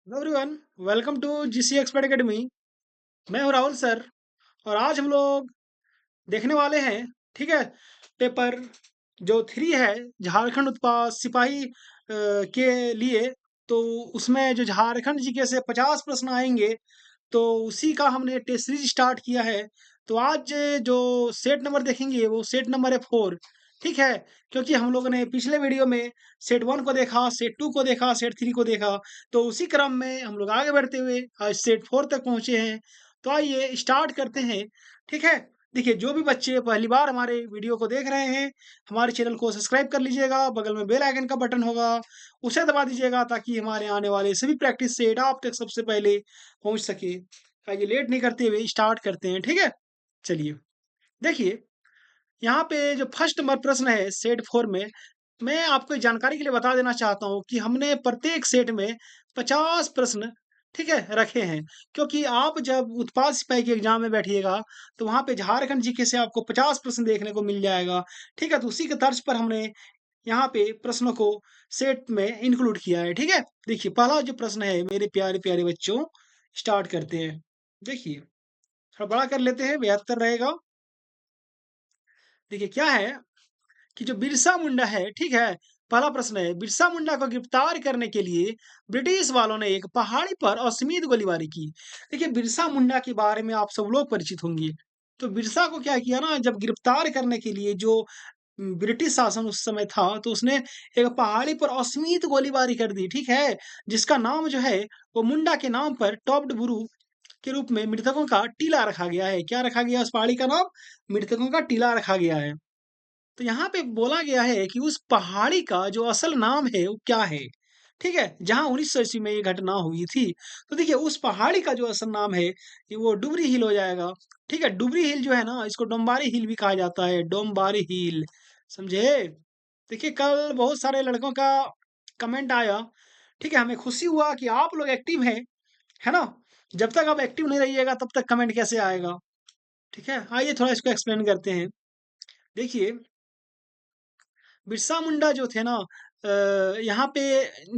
Hello everyone. Welcome to GC expert academy. मैं हूं Rahul sir. और आज हम लोग देखने वाले हैं, ठीक है, पेपर जो 3 है, झारखंड उत्पाद सिपाही के लिए। तो उसमें जो झारखंड जीके से 50 प्रश्न आएंगे, तो उसी का हमने टेस्ट सीरीज स्टार्ट किया है। तो आज जो सेट नंबर देखेंगे वो सेट नंबर है 4। ठीक है, क्योंकि हम लोगों ने पिछले वीडियो में सेट 1 को देखा, सेट 2 को देखा, सेट 3 को देखा। तो उसी क्रम में हम लोग आगे बढ़ते हुए आज सेट 4 तक पहुंचे हैं। तो आइए स्टार्ट करते हैं। ठीक है, देखिए, जो भी बच्चे पहली बार हमारे वीडियो को देख रहे हैं, हमारे चैनल को सब्सक्राइब कर लीजिएगा। बगल में बेल आइकन का बटन होगा, उसे दबा दीजिएगा ताकि हमारे आने वाले सभी प्रैक्टिस सेट आप तक सबसे पहले पहुंच सके। आइए लेट नहीं करते हुए स्टार्ट करते हैं। ठीक है, चलिए देखिए, यहाँ पे जो फर्स्ट नंबर प्रश्न है सेट 4 में, मैं आपको एक जानकारी के लिए बता देना चाहता हूँ कि हमने प्रत्येक सेट में 50 प्रश्न, ठीक है, रखे हैं। क्योंकि आप जब उत्पाद सिपाही के एग्जाम में बैठिएगा, तो वहाँ पे झारखंड जीके से आपको 50 प्रश्न देखने को मिल जाएगा। ठीक है, तो उसी के तर्ज पर हमने यहाँ पे प्रश्नों को सेट में इंक्लूड किया है। ठीक है, देखिए पहला जो प्रश्न है मेरे प्यारे प्यारे बच्चों, स्टार्ट करते हैं। देखिए, थोड़ा बड़ा कर लेते हैं, बेहतर रहेगा। देखिए क्या है कि जो बिरसा मुंडा है, ठीक है, पहला प्रश्न है, बिरसा मुंडा को गिरफ्तार करने के लिए ब्रिटिश वालों ने एक पहाड़ी पर असीमित गोलीबारी की। देखिए, बिरसा मुंडा के बारे में आप सब लोग परिचित होंगे। तो बिरसा को क्या किया ना, जब गिरफ्तार करने के लिए जो ब्रिटिश शासन उस समय था, तो उसने एक पहाड़ी पर असीमित गोलीबारी कर दी। ठीक है, जिसका नाम जो है वो मुंडा के नाम पर टॉप्ड बुरू के रूप में मृतकों का टीला रखा गया है। क्या रखा गया है? उस पहाड़ी का नाम मृतकों का टीला रखा गया है। तो यहाँ पे बोला गया है कि उस पहाड़ी का जो असल नाम है वो क्या है। ठीक है, जहाँ 1900 ईस्वी में ये घटना हुई थी। तो देखिए, उस पहाड़ी का जो असल नाम है ये वो डुबरी हिल हो जाएगा। ठीक है, डुबरी हिल जो है ना, इसको डोम्बारी हिल भी कहा जाता है, डोम्बारी हिल। समझे? देखिए, कल बहुत सारे लड़कों का कमेंट आया। ठीक है, हमें खुशी हुआ कि आप लोग एक्टिव हैं, है ना? जब तक आप एक्टिव नहीं रहिएगा तब तक कमेंट कैसे आएगा? ठीक है, आइए थोड़ा इसको एक्सप्लेन करते हैं। देखिए, बिरसा मुंडा जो थे ना, यहाँ पे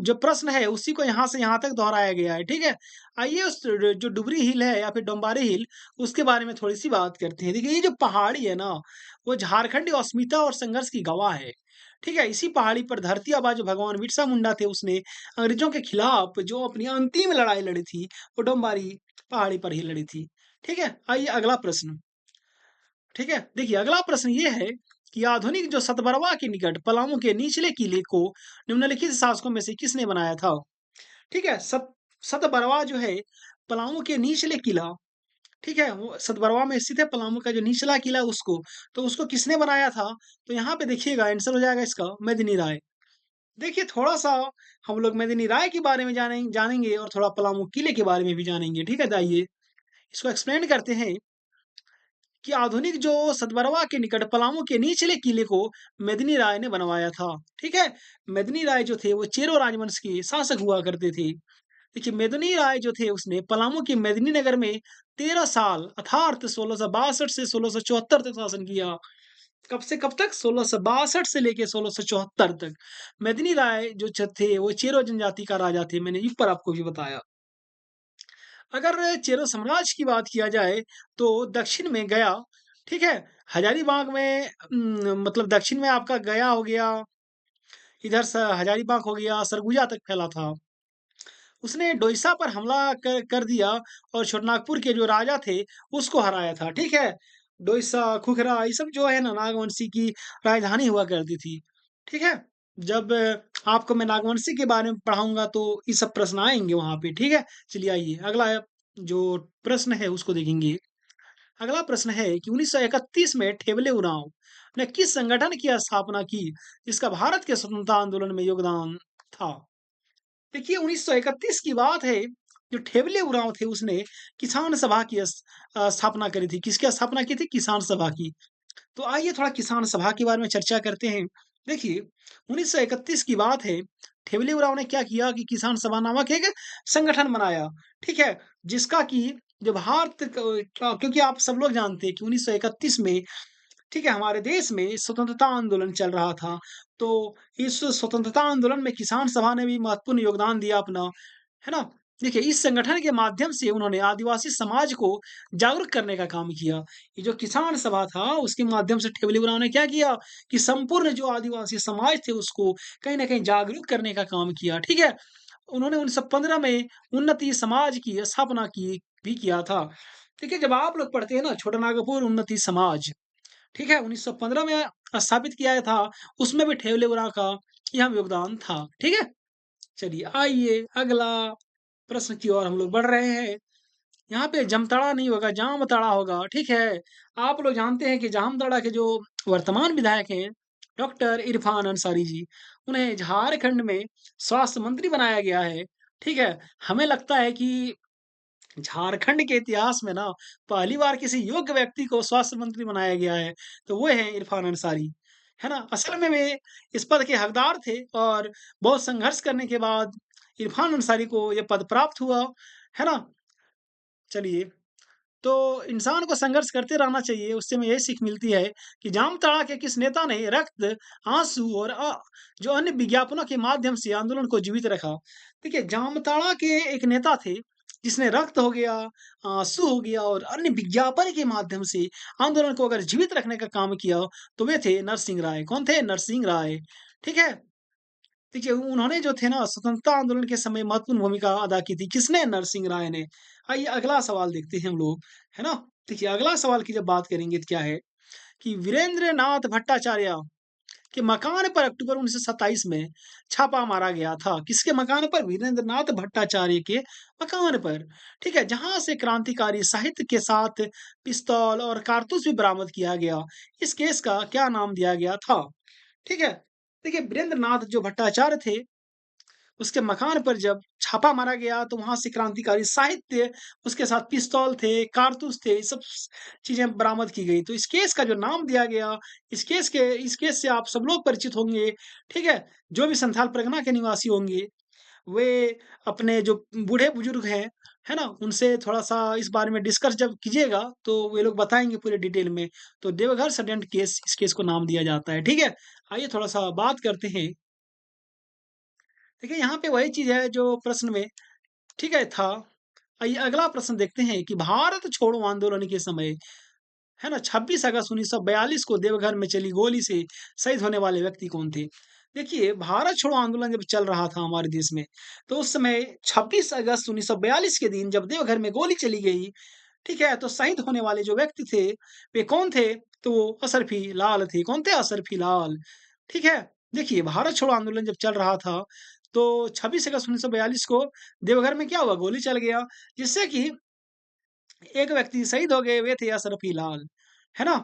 जो प्रश्न है उसी को यहाँ से यहाँ तक दोहराया गया है। ठीक है, आइए उस जो डुबरी हिल है या फिर डोम्बारी हिल, उसके बारे में थोड़ी सी बात करते हैं। देखिए, ये जो पहाड़ी है ना, वो झारखंडी अस्मिता और संघर्ष की गवाह है। ठीक है, इसी पहाड़ी पर धरती आबा जो भगवान बिरसा मुंडा थे, उसने अंग्रेजों के खिलाफ जो अपनी अंतिम लड़ाई लड़ी थी, वो डोम्बारी पहाड़ी पर ही लड़ी थी। ठीक है, आइए अगला प्रश्न। ठीक है, देखिए अगला प्रश्न ये है कि आधुनिक जो सतबरवा के निकट पलामू के निचले किले को निम्नलिखित शासकों में से किसने बनाया था? ठीक है, सतबरवा जो है पलामू के निचले किला, ठीक है, वो सतबरवा में स्थित है, पलामू का जो निचला किला उसको, तो उसको किसने बनाया था? तो यहाँ पे देखिएगा आंसर हो जाएगा इसका मेदिनी राय। देखिए, थोड़ा सा हम लोग मेदिनी राय के बारे में जानेंगे और थोड़ा पलामू किले के बारे में भी जानेंगे। ठीक है, तो आइए इसको एक्सप्लेन करते हैं कि आधुनिक जो सतबरवा के निकट पलामू के निचले किले को मेदिनी राय ने बनवाया था। ठीक है, मेदिनी राय जो थे वो चेरो राजवंश के शासक हुआ करते थे। देखिए, मेदिनी राय जो थे उसने पलामू के मेदिनी नगर में 13 साल अर्थात 1662 से 1674 तक शासन किया। कब से कब तक? 1662 से लेके 1674 तक। मेदिनी राय जो थे वो चेरो जनजाति का राजा थे, मैंने ऊपर आपको भी बताया। अगर चेरो साम्राज्य की बात किया जाए, तो दक्षिण में गया, ठीक है, हजारीबाग में, मतलब दक्षिण में आपका गया हो गया, इधर हजारीबाग हो गया, सरगुजा तक फैला था। उसने डोईसा पर हमला कर दिया और छोटनागपुर के जो राजा थे उसको हराया था। ठीक है, डोईसा, खुखरा, ये सब जो है ना, नागवंशी की राजधानी हुआ करती थी। ठीक है, जब आपको मैं नागवंशी के बारे में पढ़ाऊंगा तो ये सब प्रश्न आएंगे वहां पे। ठीक है, चलिए आइए अगला जो प्रश्न है उसको देखेंगे। अगला प्रश्न है कि 1931 में ठेबले उरांव ने किस संगठन की स्थापना की जिसका भारत के स्वतंत्रता आंदोलन में योगदान था? देखिए, 1931 की बात है। जो ठेबले उरांव थे उसने किसान सभा की स्थापना करी थी। किसकी स्थापना की थी? किसान सभा की। तो आइए थोड़ा किसान सभा के बारे में चर्चा करते हैं। देखिए, 1931 की बात है। ठेबले उरांव ने क्या किया कि किसान सभा नामक एक संगठन बनाया। ठीक है, जिसका कि जो क्योंकि आप सब लोग जानते हैं कि 1931 में, ठीक है, हमारे देश में स्वतंत्रता आंदोलन चल रहा था। तो इस स्वतंत्रता आंदोलन में किसान सभा ने भी महत्वपूर्ण योगदान दिया अपना, है ना? देखिए, इस संगठन के माध्यम से उन्होंने आदिवासी समाज को जागरूक करने का काम किया। ये जो किसान सभा था, उसके माध्यम से टेबली ब्राउन ने क्या किया कि संपूर्ण जो आदिवासी समाज थे, उसको कहीं न कहीं जागरूक करने का काम किया, ठीक है? उन्होंने 1915 में उन्नति समाज की स्थापना की भी किया था। देखिए, जब आप लोग पढ़ते हैं ना छोटा नागपुर उन्नति समाज, ठीक है? 1915 में स्थापित किया था, उसमें भी टेबली ब्राउन का यहाँ योगदान था, ठीक है? चलिए आइए अगला प्रश्न की ओर हम लोग बढ़ रहे हैं। यहाँ पे जमताड़ा नहीं होगा, जामताड़ा होगा, ठीक है? आप लोग जानते हैं कि जामताड़ा के जो वर्तमान विधायक हैं, डॉक्टर इरफान अंसारी जी, उन्हें झारखंड में स्वास्थ्य मंत्री बनाया गया है, ठीक है? हमें लगता है कि झारखंड के इतिहास में ना पहली बार किसी योग्य व्यक्ति को स्वास्थ्य मंत्री बनाया गया है, तो वो हैं इरफान अंसारी, है ना? असल में वे इस पद के हकदार थे और बहुत संघर्ष करने के बाद इरफान अंसारी को ये पद प्राप्त हुआ, है ना? चलिए, तो इंसान को संघर्ष करते रहना चाहिए, उससे हमें यही सीख मिलती है कि जामताड़ा के किस नेता ने रक्त, आँसू और जो अन्य विज्ञापनों के माध्यम से आंदोलन को जीवित रखा। देखिए, जामताड़ा के एक नेता थे, जिसने रक्त हो गया, आँसू हो गया और अन्य विज्ञापन के माध्यम से आंदोलन को अगर जीवित रखने का काम किया, तो वे थे नरसिंह राय। कौन थे? नरसिंह राय, ठीक है? देखिए, उन्होंने जो थे ना स्वतंत्रता आंदोलन के समय महत्वपूर्ण भूमिका अदा की थी। किसने? नरसिंह राय ने। आइए अगला सवाल देखते हैं हम लोग, है ना? देखिए, अगला सवाल की जब बात करेंगे तो क्या है कि वीरेंद्र नाथ भट्टाचार्य के मकान पर अक्टूबर 1927 में छापा मारा गया था। किसके मकान पर? वीरेंद्र नाथ भट्टाचार्य के मकान पर, ठीक है? जहाँ से क्रांतिकारी साहित्य के साथ पिस्तौल और कारतूस भी बरामद किया गया। इस केस का क्या नाम दिया गया था? ठीक है? देखिए, वीरेंद्र नाथ जो भट्टाचार्य थे, उसके मकान पर जब छापा मारा गया तो वहाँ से क्रांतिकारी साहित्य, उसके साथ पिस्तौल थे, कारतूस थे, ये सब चीज़ें बरामद की गई। तो इस केस का जो नाम दिया गया, इस केस से आप सब लोग परिचित होंगे, ठीक है? जो भी संथाल परगना के निवासी होंगे, वे अपने जो बूढ़े-बुजुर्ग हैं, है ना? उनसे थोड़ा-सा इस बारे में डिस्कस जब कीजिएगा, तो वे लोग बताएँगे पूरे डिटेल में। तो देवघर षड्यंत्र केस, इस केस को नाम दिया जाता है, ठीक है? आइए थोड़ा-सा बात करते हैं। देखिए, यहाँ पे वही चीज़ है जो प्रश्न में, ठीक है, था। आइए अगला प्रश्न देखते हैं कि भारत छोड़ो आंदोलन के समय, है ना, 26 अगस्त 1942 को देवघर में चली गोली से शहीद होने वाले व्यक्ति कौन थे? देखिए, भारत छोड़ो आंदोलन जब चल रहा था हमारे देश में, तो उस समय 26 अगस्त 1942 के दिन जब देवघर में गोली चली गई, ठीक है, तो शहीद होने वाले जो व्यक्ति थे, वे कौन थे? तो वो असरफी लाल थे। कौन थे? असरफी लाल, ठीक है? देखिए, भारत छोड़ो आंदोलन जब चल रहा था, तो 26 अगस्त 1942 को देवघर में क्या हुआ? गोली चल गया, जिससे कि एक व्यक्ति शहीद हो गए, वे थे असरफी लाल, है ना?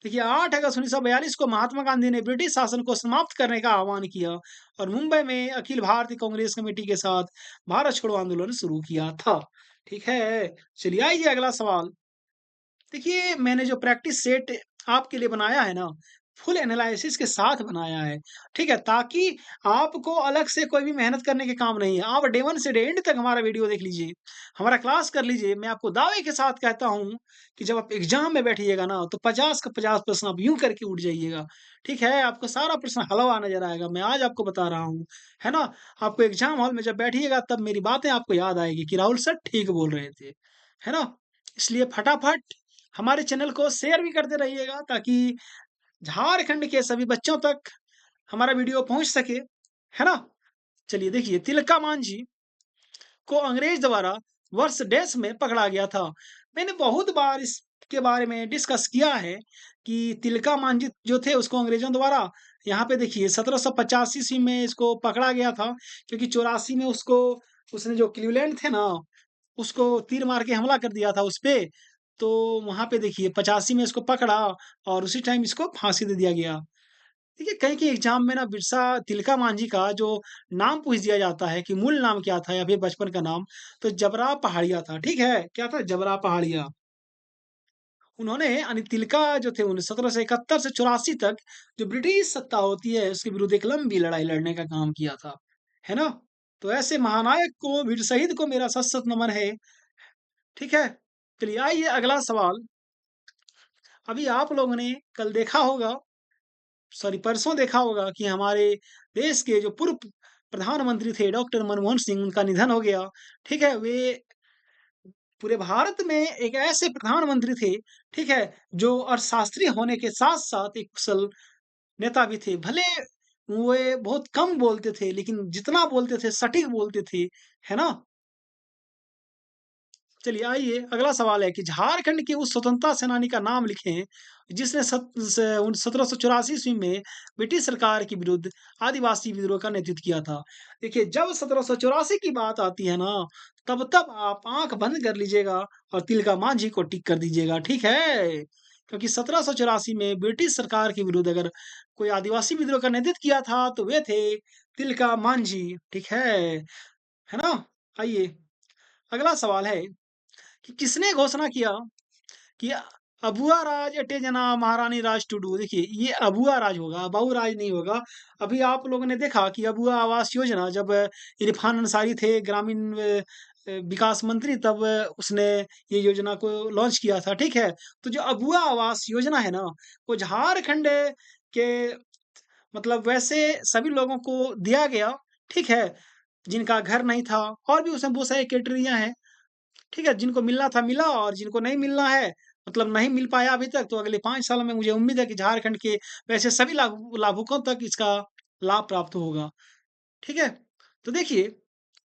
देखिए, 8 अगस्त 1942 को महात्मा गांधी ने ब्रिटिश शासन को समाप्त करने का आह्वान किया और मुंबई में अखिल भारतीय कांग्रेस कमेटी के साथ भारत छोड़ो आंदोलन शुरू किया था। ठीक है? चलिए आइए अगला सवाल। देखिए, मैंने जो प्रैक्टिस सेट आपके लिए बनाया है ना, फुल एनालिसिस के साथ बनाया है, ठीक है? ताकि आपको अलग से कोई भी मेहनत करने के काम नहीं है। आप डे 1 से डे एंड तक हमारा वीडियो देख लीजिए, हमारा क्लास कर लीजिए। मैं आपको दावे के साथ कहता हूँ कि जब आप एग्ज़ाम में बैठिएगा ना, तो 50 का 50 प्रश्न आप यूँ करके उठ जाइएगा, ठीक है? आपको सारा प्रश्न हल हुआ नज़र आएगा। मैं आज आपको बता रहा हूँ, है ना? आपको एग्ज़ाम हॉल में जब बैठिएगा, तब मेरी बातें आपको याद आएगी कि राहुल सर ठीक बोल रहे थे, है ना? इसलिए फटाफट हमारे चैनल को शेयर भी करते रहिएगा ताकि झारखंड के सभी बच्चों तक हमारा वीडियो पहुंच सके, है ना? चलिए देखिए, तिलका मांझी को अंग्रेज द्वारा वर्ष डैश में पकड़ा गया था। मैंने बहुत बार इसके बारे में डिस्कस किया है कि तिलका मांझी जो थे उसको अंग्रेजों द्वारा, यहाँ पे देखिए 1785 ईस्वी में इसको पकड़ा गया था, क्योंकि 84 में उसको, उसने जो क्लीवलैंड थे ना, उसको तीर मार के हमला कर दिया था उसपे। तो वहाँ पे देखिए 85 में इसको पकड़ा और उसी टाइम इसको फांसी दे दिया गया। देखिए, कहीं-कहीं एग्ज़ाम में ना बिरसा तिलका मांझी का जो नाम पूछ दिया जाता है कि मूल नाम क्या था या फिर बचपन का नाम, तो जबरा पहाड़िया था, ठीक है? क्या था? जबरा पहाड़िया। उन्होंने यानी तिलका जो थे उन्हें 1771 से 84 तक जो ब्रिटिश सत्ता होती है, उसके विरुद्ध एक लंबी लड़ाई लड़ने का काम किया था। है ना? तो ऐसे महानायक को, वीर शहीद को मेरा सत-सत नमन है। ठीक है? चलिए आइए अगला सवाल। अभी आप लोगों ने कल देखा होगा, सॉरी परसों देखा होगा कि हमारे देश के जो पूर्व प्रधानमंत्री थे डॉक्टर मनमोहन सिंह, उनका निधन हो गया। ठीक है? वे पूरे भारत में एक ऐसे प्रधानमंत्री थे, ठीक है? जो अर्थशास्त्री होने के साथ-साथ एक कुशल नेता भी थे। भले वे बहुत कम बोलते थे, लेकिन जितना बोलते थे सटीक बोलते थे, है ना? चलिए आइए अगला सवाल है कि झारखंड के उस स्वतंत्रता सेनानी का नाम लिखें, जिसने 1784 ईस्वी में ब्रिटिश सरकार के विरुद्ध आदिवासी विद्रोह का नेतृत्व किया था। देखिए जब 1784 की बात आती है ना, तब आप आँख बंद कर लीजिएगा और तिलका मांझी को टिक कर दीजिएगा, ठीक है? क्योंकि 1784 में ब्रिटिश सरकार के विरुद्ध अगर कोई आदिवासी विद्रोह का नेतृत्व किया था, तो वे थे तिलका मांझी, ठीक है ना? आइए अगला सवाल है कि किसने घोषणा किया कि अबुआ राज एटे जना महारानी राज टुडू। देखिए ये अबुआ राज होगा, अबू राज नहीं होगा। अभी आप लोगों ने देखा कि अबुआ आवास योजना जब इरफान अंसारी थे ग्रामीण विकास मंत्री, तब उसने ये योजना को लॉन्च किया था, ठीक है? तो जो अबुआ आवास योजना है ना, वो झारखंड के मतलब वैसे सभी लोगों को दिया गया, ठीक है? जिनका घर नहीं था, और भी उसमें बहुत सारी क्राइटेरिया हैं। ठीक है, जिनको मिलना था मिला और जिनको नहीं मिलना है मतलब नहीं मिल पाया अभी तक, तो अगले 5 सालों में मुझे उम्मीद है कि झारखंड के वैसे सभी लाभुकों तक इसका लाभ प्राप्त होगा। ठीक है? तो देखिए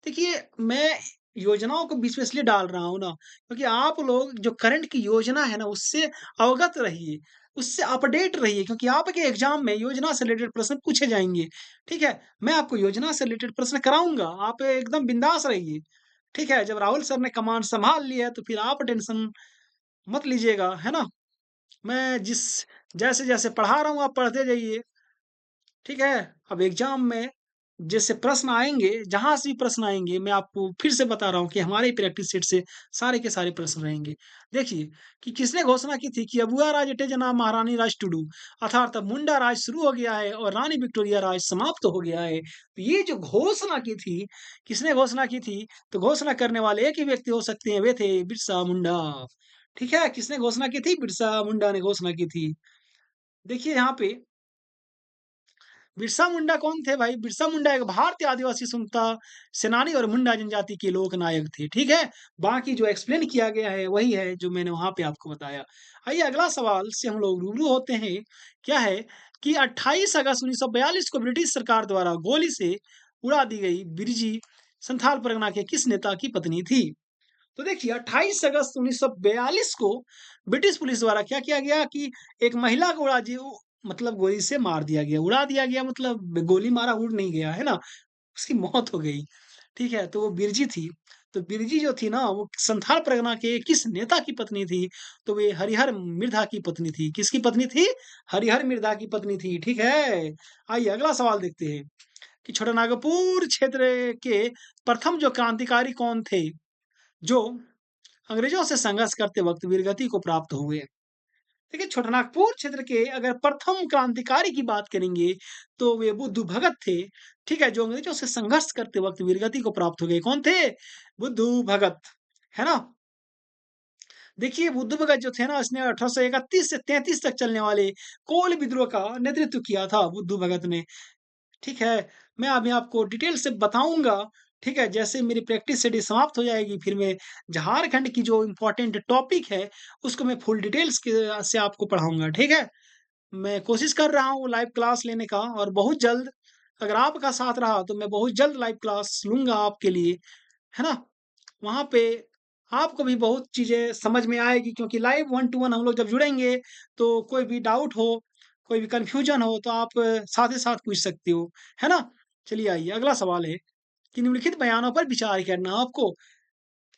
देखिए मैं योजनाओं को बीच में इसलिए डाल रहा हूँ ना, क्योंकि आप लोग जो करंट की योजना है ना, उससे अवगत रहिए, उससे अपडेट रहिए, क्योंकि आपके एग्ज़ाम में योजना से रिलेटेड प्रश्न पूछे जाएँगे। ठीक है? मैं आपको योजना से रिलेटेड प्रश्न कराऊँगा, आप एकदम बिंदास रहिए। ठीक है? जब राहुल सर ने कमान सँभाल लिया है, तो फिर आप टेंशन मत लीजिएगा, है ना? मैं जैसे-जैसे पढ़ा रहा हूँ, आप पढ़ते जाइए, ठीक है? अब एग्ज़ाम में जैसे प्रश्न आएँगे, जहाँ से भी प्रश्न आएँगे, मैं आपको फिर से बता रहा हूँ कि हमारे प्रैक्टिस सेट से सारे के सारे प्रश्न रहेंगे। देखिए, कि किसने घोषणा की थी कि अबुआ राज एटे जना महारानी राज टुडू, अर्थात अब मुंडा राज शुरू हो गया है और रानी विक्टोरिया राज समाप्त हो गया है। तो ये जो घोषणा की थी, किसने घोषणा की थी? तो घोषणा करने वाले एक ही व्यक्ति हो सकते हैं, वे थे बिरसा मुंडा। ठीक है? किसने घोषणा की थी? बिरसा मुंडा ने घोषणा की थी। देखिए यहाँ पे बिरसा मुंडा कौन थे भाई? बिरसा मुंडा एक भारतीय आदिवासी स्वतंत्रता सेनानी और मुंडा जनजाति के लोक नायक थे, ठीक है? बाकी जो एक्सप्लेन किया गया है, वही है जो मैंने वहाँ पे आपको बताया। आइए अगला सवाल से हम लोग रूबरू होते हैं, क्या है कि 28 अगस्त 1942 को ब्रिटिश सरकार द्वारा गोली से उड़ा दी गई बिरजी संथाल परगना के किस नेता की पत्नी थी? तो देखिए 28 अगस्त 1942 को ब्रिटिश पुलिस द्वारा क्या किया गया कि एक महिला को मतलब गोली से मार दिया गया। उड़ा दिया गया मतलब गोली मारा उड़ नहीं गया, है ना? उसकी मौत हो गई। ठीक है? तो वो बिरजी थी। तो बिरजी जो थी ना, वो संथाल परगना के किस नेता की पत्नी थी? तो वे हरिहर मिर्धा की पत्नी थी। किसकी पत्नी थी? हरिहर मिर्धा की पत्नी थी। ठीक है? आइए अगला सवाल देखते हैं कि छोटानागपुर क्षेत्र के प्रथम जो क्रांतिकारी कौन थे? जो अंग्रेजों से संघर्ष करते वक्त वीरगति को प्राप्त हुए। देखिए छोटानागपुर क्षेत्र के अगर प्रथम क्रांतिकारी की बात करेंगे, तो वे बुद्धू भगत थे। ठीक है? जो अंग्रेजों से संघर्ष करते वक्त वीरगति को प्राप्त हो गए। कौन थे? बुद्धू भगत, है ना? देखिए बुद्धू भगत जो थे ना, इसने 1831 से 33 तक चलने वाले कोल विद्रोह का नेतृत्व किया था बुद्धू भगत ने। ठीक है? मैं अभी आपको डिटेल से बताऊँगा, ठीक है? जैसे मेरी प्रैक्टिस शेड्यूल समाप्त हो जाएगी, फिर मैं झारखंड की जो इम्पोर्टेंट टॉपिक है, उसको मैं फुल डिटेल्स के से आपको पढ़ाऊँगा, ठीक है? मैं कोशिश कर रहा हूँ लाइव क्लास लेने का, और बहुत जल्द अगर आपका साथ रहा, तो मैं बहुत जल्द लाइव क्लास लूँगा आपके लिए, है ना? वहाँ पे आपको भी बहुत चीज़ें समझ में आएगी, क्योंकि लाइव वन टू वन हम लोग जब जुड़ेंगे, तो कोई भी डाउट हो, कोई भी कन्फ्यूजन हो, तो आप साथ ही साथ पूछ सकते हो, है ना? चलिए आइए अगला सवाल है कि निम्नलिखित बयानों पर विचार करना है आपको।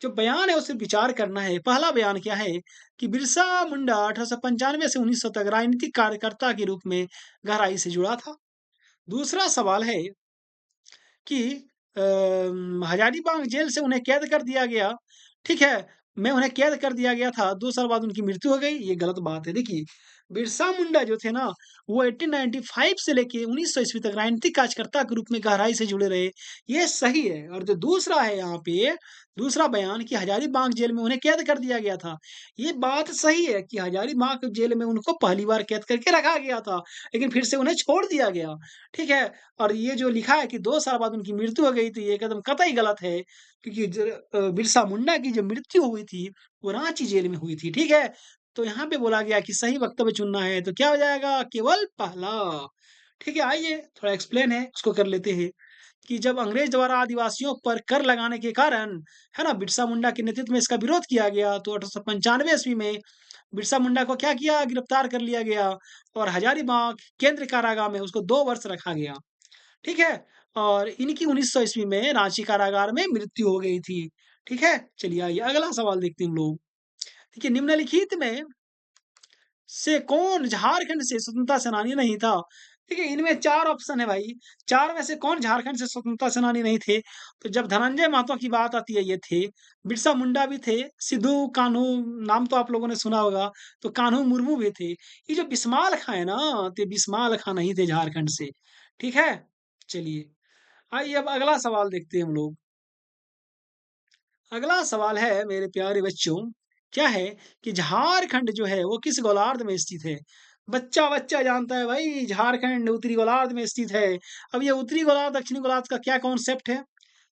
जो बयान है उस पे विचार करना है। पहला बयान क्या है कि बिरसा मुंडा 1895 से 1900 तक राजनीतिक कार्यकर्ता के रूप में गहराई से जुड़ा था। दूसरा सवाल है कि हजारीबाग जेल से उन्हें कैद कर दिया गया, ठीक है? मैं उन्हें कैद कर दिया गया था, 2 साल बाद उनकी मृत्यु हो गई, ये गलत बात है। देखिए, बिरसा मुंडा जो थे ना, वो 1895 से लेके 1900 ईस्वी तक राजनीतिक कार्यकर्ता के रूप में गहराई से जुड़े रहे। ये सही है। और जो दूसरा है यहाँ पे, दूसरा बयान कि हजारीबाग जेल में उन्हें कैद कर दिया गया था। ये बात सही है कि हजारीबाग जेल में उनको पहली बार कैद करके रखा गया था, लेकिन फिर से उन्हें छोड़ दिया गया। ठीक है? और ये जो लिखा है कि 2 साल बाद उनकी मृत्यु हो गई थी, ये एकदम कतई गलत है, क्योंकि बिरसा मुंडा की जो मृत्यु हुई थी, वो रांची जेल में हुई थी। ठीक है? तो यहाँ पे बोला गया कि सही वक्तव्य चुनना है, तो क्या हो जाएगा? केवल पहला। ठीक है, आइए थोड़ा एक्सप्लेन है, उसको कर लेते हैं कि जब अंग्रेज द्वारा आदिवासियों पर कर लगाने के कारण, है ना, बिरसा मुंडा के नेतृत्व में इसका विरोध किया गया, तो 1895 ईस्वी में बिरसा मुंडा को क्या किया? गिरफ्तार कर लिया गया और हजारीबाग केंद्र कारागार में उसको 2 वर्ष रखा गया। ठीक है? और इनकी 1900 ईस्वी में रांची कारागार में मृत्यु हो गई थी। ठीक है? चलिए आइए अगला सवाल देखते हैं हम लोग। देखिए, निम्नलिखित में से कौन झारखंड से स्वतंत्रता सेनानी नहीं था? देखिए, इनमें 4 ऑप्शन है भाई, 4 में से कौन झारखंड से स्वतंत्रता सेनानी नहीं थे? तो जब धनंजय महतो की बात आती है, ये थे, बिरसा मुंडा भी थे, सिद्धू कान्हू नाम तो आप लोगों ने सुना होगा, तो कान्हू मुर्मू भी थे। ये जो बिस्माल खां है ना, तो ये बिस्माल खां नहीं थे झारखंड से। ठीक है? चलिए, आइए अब अगला सवाल देखते हैं हम लोग। अगला सवाल है मेरे प्यारे बच्चों, क्या है कि झारखंड जो है वो किस गोलार्ध में स्थित है? बच्चा-बच्चा जानता है भाई, झारखंड उत्तरी गोलार्ध में स्थित है। अब ये उत्तरी गोलार्ध, दक्षिणी गोलार्ध का क्या कॉन्सेप्ट है?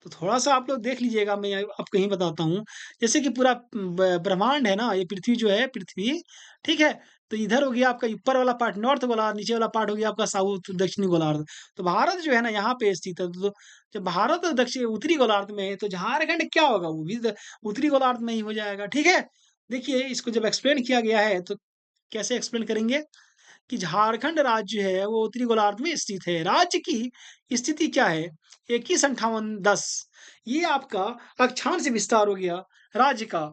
तो थोड़ा-सा आप लोग देख लीजिएगा, मैं आपको यही बताता हूँ। जैसे कि पूरा ब ब्रह्मांड है ना, ये पृथ्वी जो है पृथ्वी, ठीक है? तो इधर हो गया आपका ऊपर वाला पार्ट नॉर्थ गोलार्ध, नीचे वाला पार्ट हो गया आपका साउथ दक्षिणी गोलार्ध। तो भारत जो है ना यहाँ पे स्थित है। तो जब भारत दक्षिण उत्तरी गोलार्ध में है, तो झारखंड क्या होगा? वो भी उत्तरी गोलार्ध में ही हो जाएगा। ठीक है? देखिए, इसको जब एक्सप्लेन किया गया है, तो कैसे एक्सप्लेन करेंगे? कि झारखंड राज्य है वो उत्तरी गोलार्ध में स्थित है। राज्य की स्थिति क्या है? 21 58 10, ये आपका अक्षांश विस्तार हो गया राज्य का।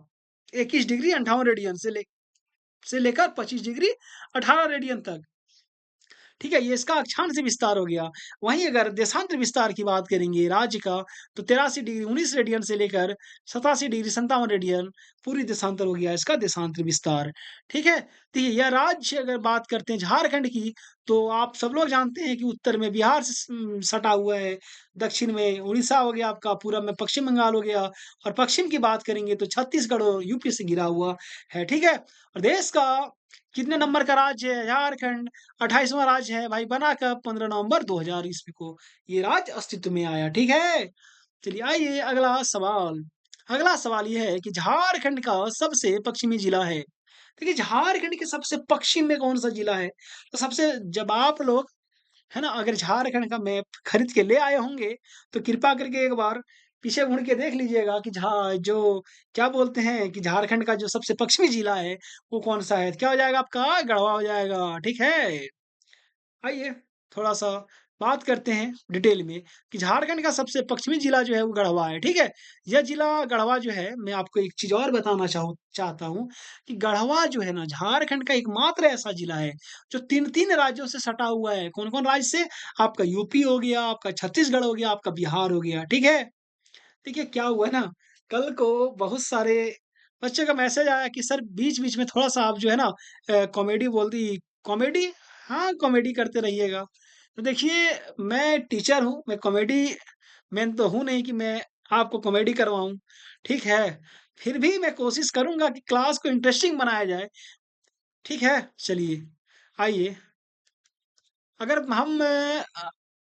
21 डिग्री 58 रेडियन से लेकर 25 डिग्री 18 रेडियन तक। ठीक है? ये इसका अक्षांश विस्तार हो गया। वहीं अगर देशांतर विस्तार की बात करेंगे राज्य का, तो 83 डिग्री 19 रेडियन से लेकर 87 डिग्री 57 रेडियन पूरी देशांतर हो गया इसका देशांतर विस्तार। ठीक है? तो यह राज्य अगर बात करते हैं झारखंड की, तो आप सब लोग जानते हैं कि उत्तर में बिहार से सटा हुआ है, दक्षिण में उड़ीसा हो गया आपका, पूरब में पश्चिम बंगाल हो गया, और पश्चिम की बात करेंगे तो छत्तीसगढ़ और यूपी से घिरा हुआ है। ठीक है? और देश का कितने नंबर का राज्य है झारखंड? 28वां राज्य है भाई, बना कब? 15 नवंबर 2000 ईस्वी को ये राज्य अस्तित्व में आया। ठीक है? चलिए आइए अगला सवाल। अगला सवाल ये है कि झारखंड का सबसे पश्चिमी जिला है। देखिए, झारखंड के सबसे पश्चिम में कौन सा जिला है? तो सबसे, जब आप लोग, है ना, अगर झारखंड का मैप खरीद के ले आए होंगे, तो कृपा करके एक बार पीछे मुड़ के देख लीजिएगा कि जो क्या बोलते हैं कि झारखंड का जो सबसे पश्चिमी जिला है, वो कौन-सा है? क्या हो जाएगा आपका? गढ़वा हो जाएगा, ठीक है? आइए थोड़ा-सा बात करते हैं डिटेल में कि झारखंड का सबसे पश्चिमी जिला जो है वो गढ़वा है, ठीक है? यह जिला गढ़वा जो है, मैं आपको एक चीज़ और बताना चाहता हूँ कि गढ़वा जो है ना झारखंड का एकमात्र ऐसा जिला है जो 3-3 राज्यों से सटा हुआ है। कौन-कौन राज्य से? आपका यूपी हो गया, आपका छत्तीसगढ़ हो गया, आपका बिहार हो गया, ठीक है? देखिए क्या हुआ ना, कल को बहुत सारे बच्चों का मैसेज आया कि सर बीच-बीच में थोड़ा-सा आप जो है ना कॉमेडी बोल दी कॉमेडी, हाँ, कॉमेडी करते रहिएगा। तो देखिए, मैं टीचर हूँ, मैं कॉमेडी मैन तो हूँ नहीं कि मैं आपको कॉमेडी करवाऊँ, ठीक है? फिर भी मैं कोशिश करूँगा कि क्लास को इंटरेस्टिंग बनाया जाए, ठीक है? चलिए, आइए अगर हम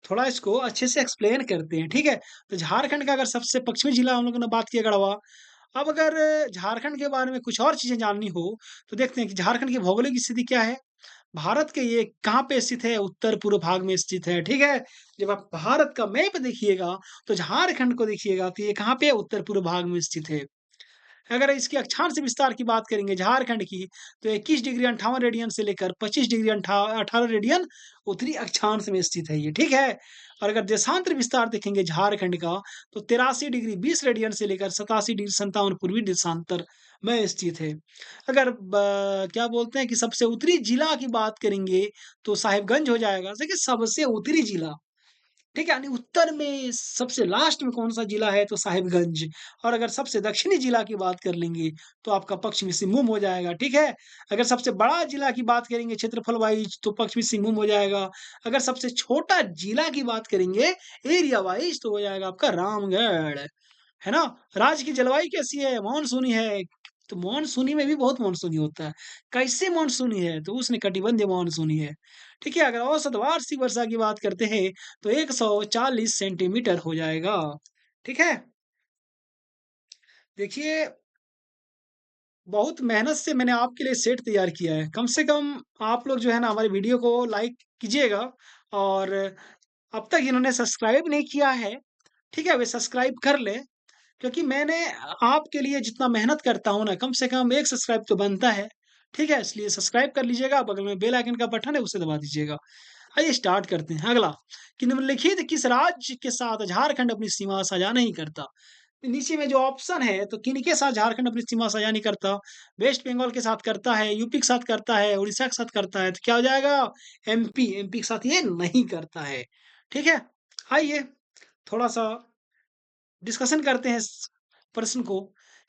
थोड़ा इसको अच्छे से एक्सप्लेन करते हैं, ठीक है? तो झारखंड का अगर सबसे पश्चिमी जिला हम लोगों ने बात किया गढ़वा। अब अगर झारखंड के बारे में कुछ और चीज़ें जाननी हो, तो देखते हैं कि झारखंड की भौगोलिक स्थिति क्या है? भारत के ये कहाँ पे स्थित है? उत्तर-पूर्व भाग में स्थित है, ठीक है? जब आप भारत का मैप देखिएगा, तो झारखंड को देखिएगा, तो ये कहाँ पे है? उत्तर-पूर्व भाग में स्थित है। अगर इसके अक्षांश विस्तार की बात करेंगे झारखंड की, तो 21 डिग्री 58 रेडियन से लेकर 25 डिग्री 18 रेडियन उत्तरी अक्षांश में स्थित है ये, ठीक है? और अगर देशांतर विस्तार देखेंगे झारखंड का, तो 83 डिग्री 20 रेडियन से लेकर 87 डिग्री 57 पूर्वी देशांतर में स्थित है। अगर क्या बोलते हैं कि सबसे उत्तरी जिला की बात करेंगे, तो साहिबगंज हो जाएगा। देखिए, सबसे उत्तरी जिला, ठीक है? यानी उत्तर में सबसे लास्ट में कौन-सा जिला है तो साहिबगंज। और अगर सबसे दक्षिणी जिला की बात कर लेंगे तो आपका पश्चिमी सिंहभूम हो जाएगा, ठीक है? अगर सबसे बड़ा जिला की बात करेंगे क्षेत्रफल वाइज़ तो पश्चिमी सिंहभूम हो जाएगा। अगर सबसे छोटा जिला की बात करेंगे एरिया वाइज़ तो हो जाएगा आपका रामगढ़, है ना? राज्य की जलवायु कैसी है? मानसूनी है। तो मानसूनी में भी बहुत मानसूनी होता है। कैसे मानसूनी है? तो उष्णकटिबंधीय मानसूनी है। ठीक है? अगर औसत वार्षिक वर्षा की बात करते हैं तो 140 सेंटीमीटर हो जाएगा। ठीक है? देखिए, बहुत मेहनत से मैंने आपके लिए सेट तैयार किया है। कम से कम आप लोग जो है ना हमारी वीडियो को लाइक कीजिएगा और अब तक इन्होंने सब्सक्राइब नहीं किया है, ठीक है? वे सब्सक्राइब कर लें क्योंकि मैंने आपके लिए जितना मेहनत करता हूँ ना, कम से कम 1 सब्सक्राइब तो बनता है। ठीक है? इसलिए सब्सक्राइब कर लीजिएगा, बगल में बेल आइकन का बटन है, उसे दबा दीजिएगा। आइए स्टार्ट करते हैं। अगला, कि निम्नलिखित किस राज्य के साथ झारखंड अपनी सीमा साझा नहीं करता? नीचे में जो ऑप्शन है, तो किनके साथ झारखंड अपनी सीमा साझा नहीं करता? वेस्ट बंगाल के साथ करता है, यूपी के साथ करता है, उड़ीसा के साथ करता है, तो क्या हो जाएगा? एमपी, एमपी के साथ ये नहीं करता है। ठीक है? आइए थोड़ा-सा डिस्कशन करते हैं इस प्रश्न को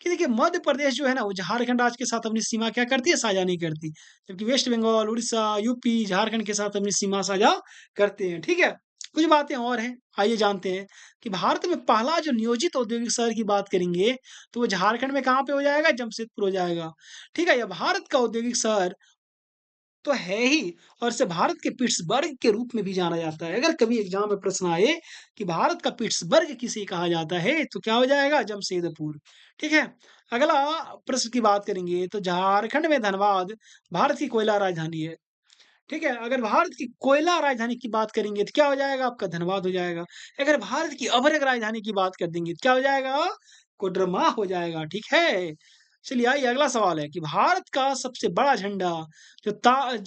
कि देखिए मध्य प्रदेश जो है ना वो झारखंड राज्य के साथ अपनी सीमा क्या करती है? साझा नहीं करती। जबकि वेस्ट बंगाल, उड़ीसा, यूपी, झारखंड के साथ अपनी सीमा साझा करते हैं, ठीक है? कुछ बातें और हैं, आइए जानते हैं कि भारत में पहला जो नियोजित औद्योगिक शहर की बात करेंगे, तो वो झारखंड में कहाँ पे हो जाएगा? जमशेदपुर हो जाएगा, ठीक है? ये भारत का औद्योगिक शहर तो है ही और इसे भारत के पिट्सबर्ग के रूप में भी जाना जाता है। अगर कभी एग्जाम में प्रश्न आए कि भारत का पिट्सबर्ग किसे कहा जाता है, तो क्या हो जाएगा? जमशेदपुर। ठीक है? अगला प्रश्न की बात करेंगे तो झारखंड में धनबाद भारत की कोयला राजधानी है। ठीक है? अगर भारत की कोयला राजधानी की बात करेंगे तो क्या हो जाएगा? आपका धनबाद हो जाएगा। अगर भारत की अभ्रक राजधानी की बात कर देंगे तो क्या हो जाएगा? कोडरमा हो जाएगा। ठीक है? चलिए आइए अगला सवाल है कि भारत का सबसे बड़ा झंडा जो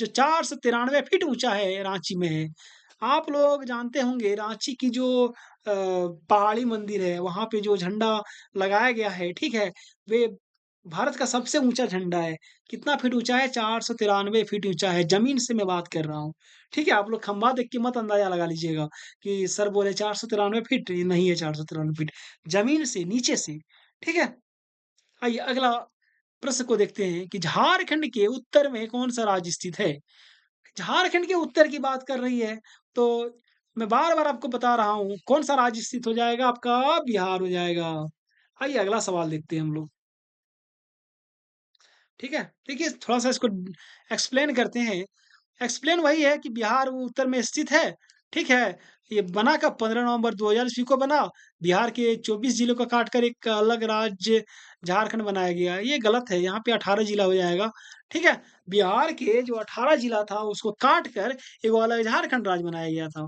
493 फीट ऊँचा है, रांची में है। आप लोग जानते होंगे रांची की जो पहाड़ी मंदिर है, वहाँ पे जो झंडा लगाया गया है, ठीक है? वे भारत का सबसे ऊँचा झंडा है। कितना फीट ऊँचा है? 493 फीट ऊँचा है, ज़मीन से मैं बात कर रहा हूँ। ठीक है? आप लोग खंभा देख के मत अंदाज़ा लगा लीजिएगा कि सर बोले 493 फीट, ये नहीं है 493 फीट, ज़मीन से, नीचे से। ठीक है? आइए अगला प्रश्न को देखते हैं कि झारखंड के उत्तर में कौन-सा राज्य स्थित है? झारखंड के उत्तर की बात कर रही है, तो मैं बार-बार आपको बता रहा हूँ, कौन-सा राज्य स्थित हो जाएगा? आपका बिहार हो जाएगा। आइए अगला सवाल देखते हैं हम लोग। ठीक है? देखिए थोड़ा-सा इसको एक्सप्लेन करते हैं। एक्सप्लेन वही है कि बिहार वो उत्तर में स्थित है, ठीक है? ये बना कब 15 नवंबर 2000 ईस्वी को बना। बिहार के 24 जिलों को काट कर एक अलग राज्य झारखंड बनाया गया। ये गलत है, यहाँ पे 18 जिला हो जाएगा, ठीक है? बिहार के जो 18 जिला था उसको काट कर एगो अलग झारखंड राज्य बनाया गया था।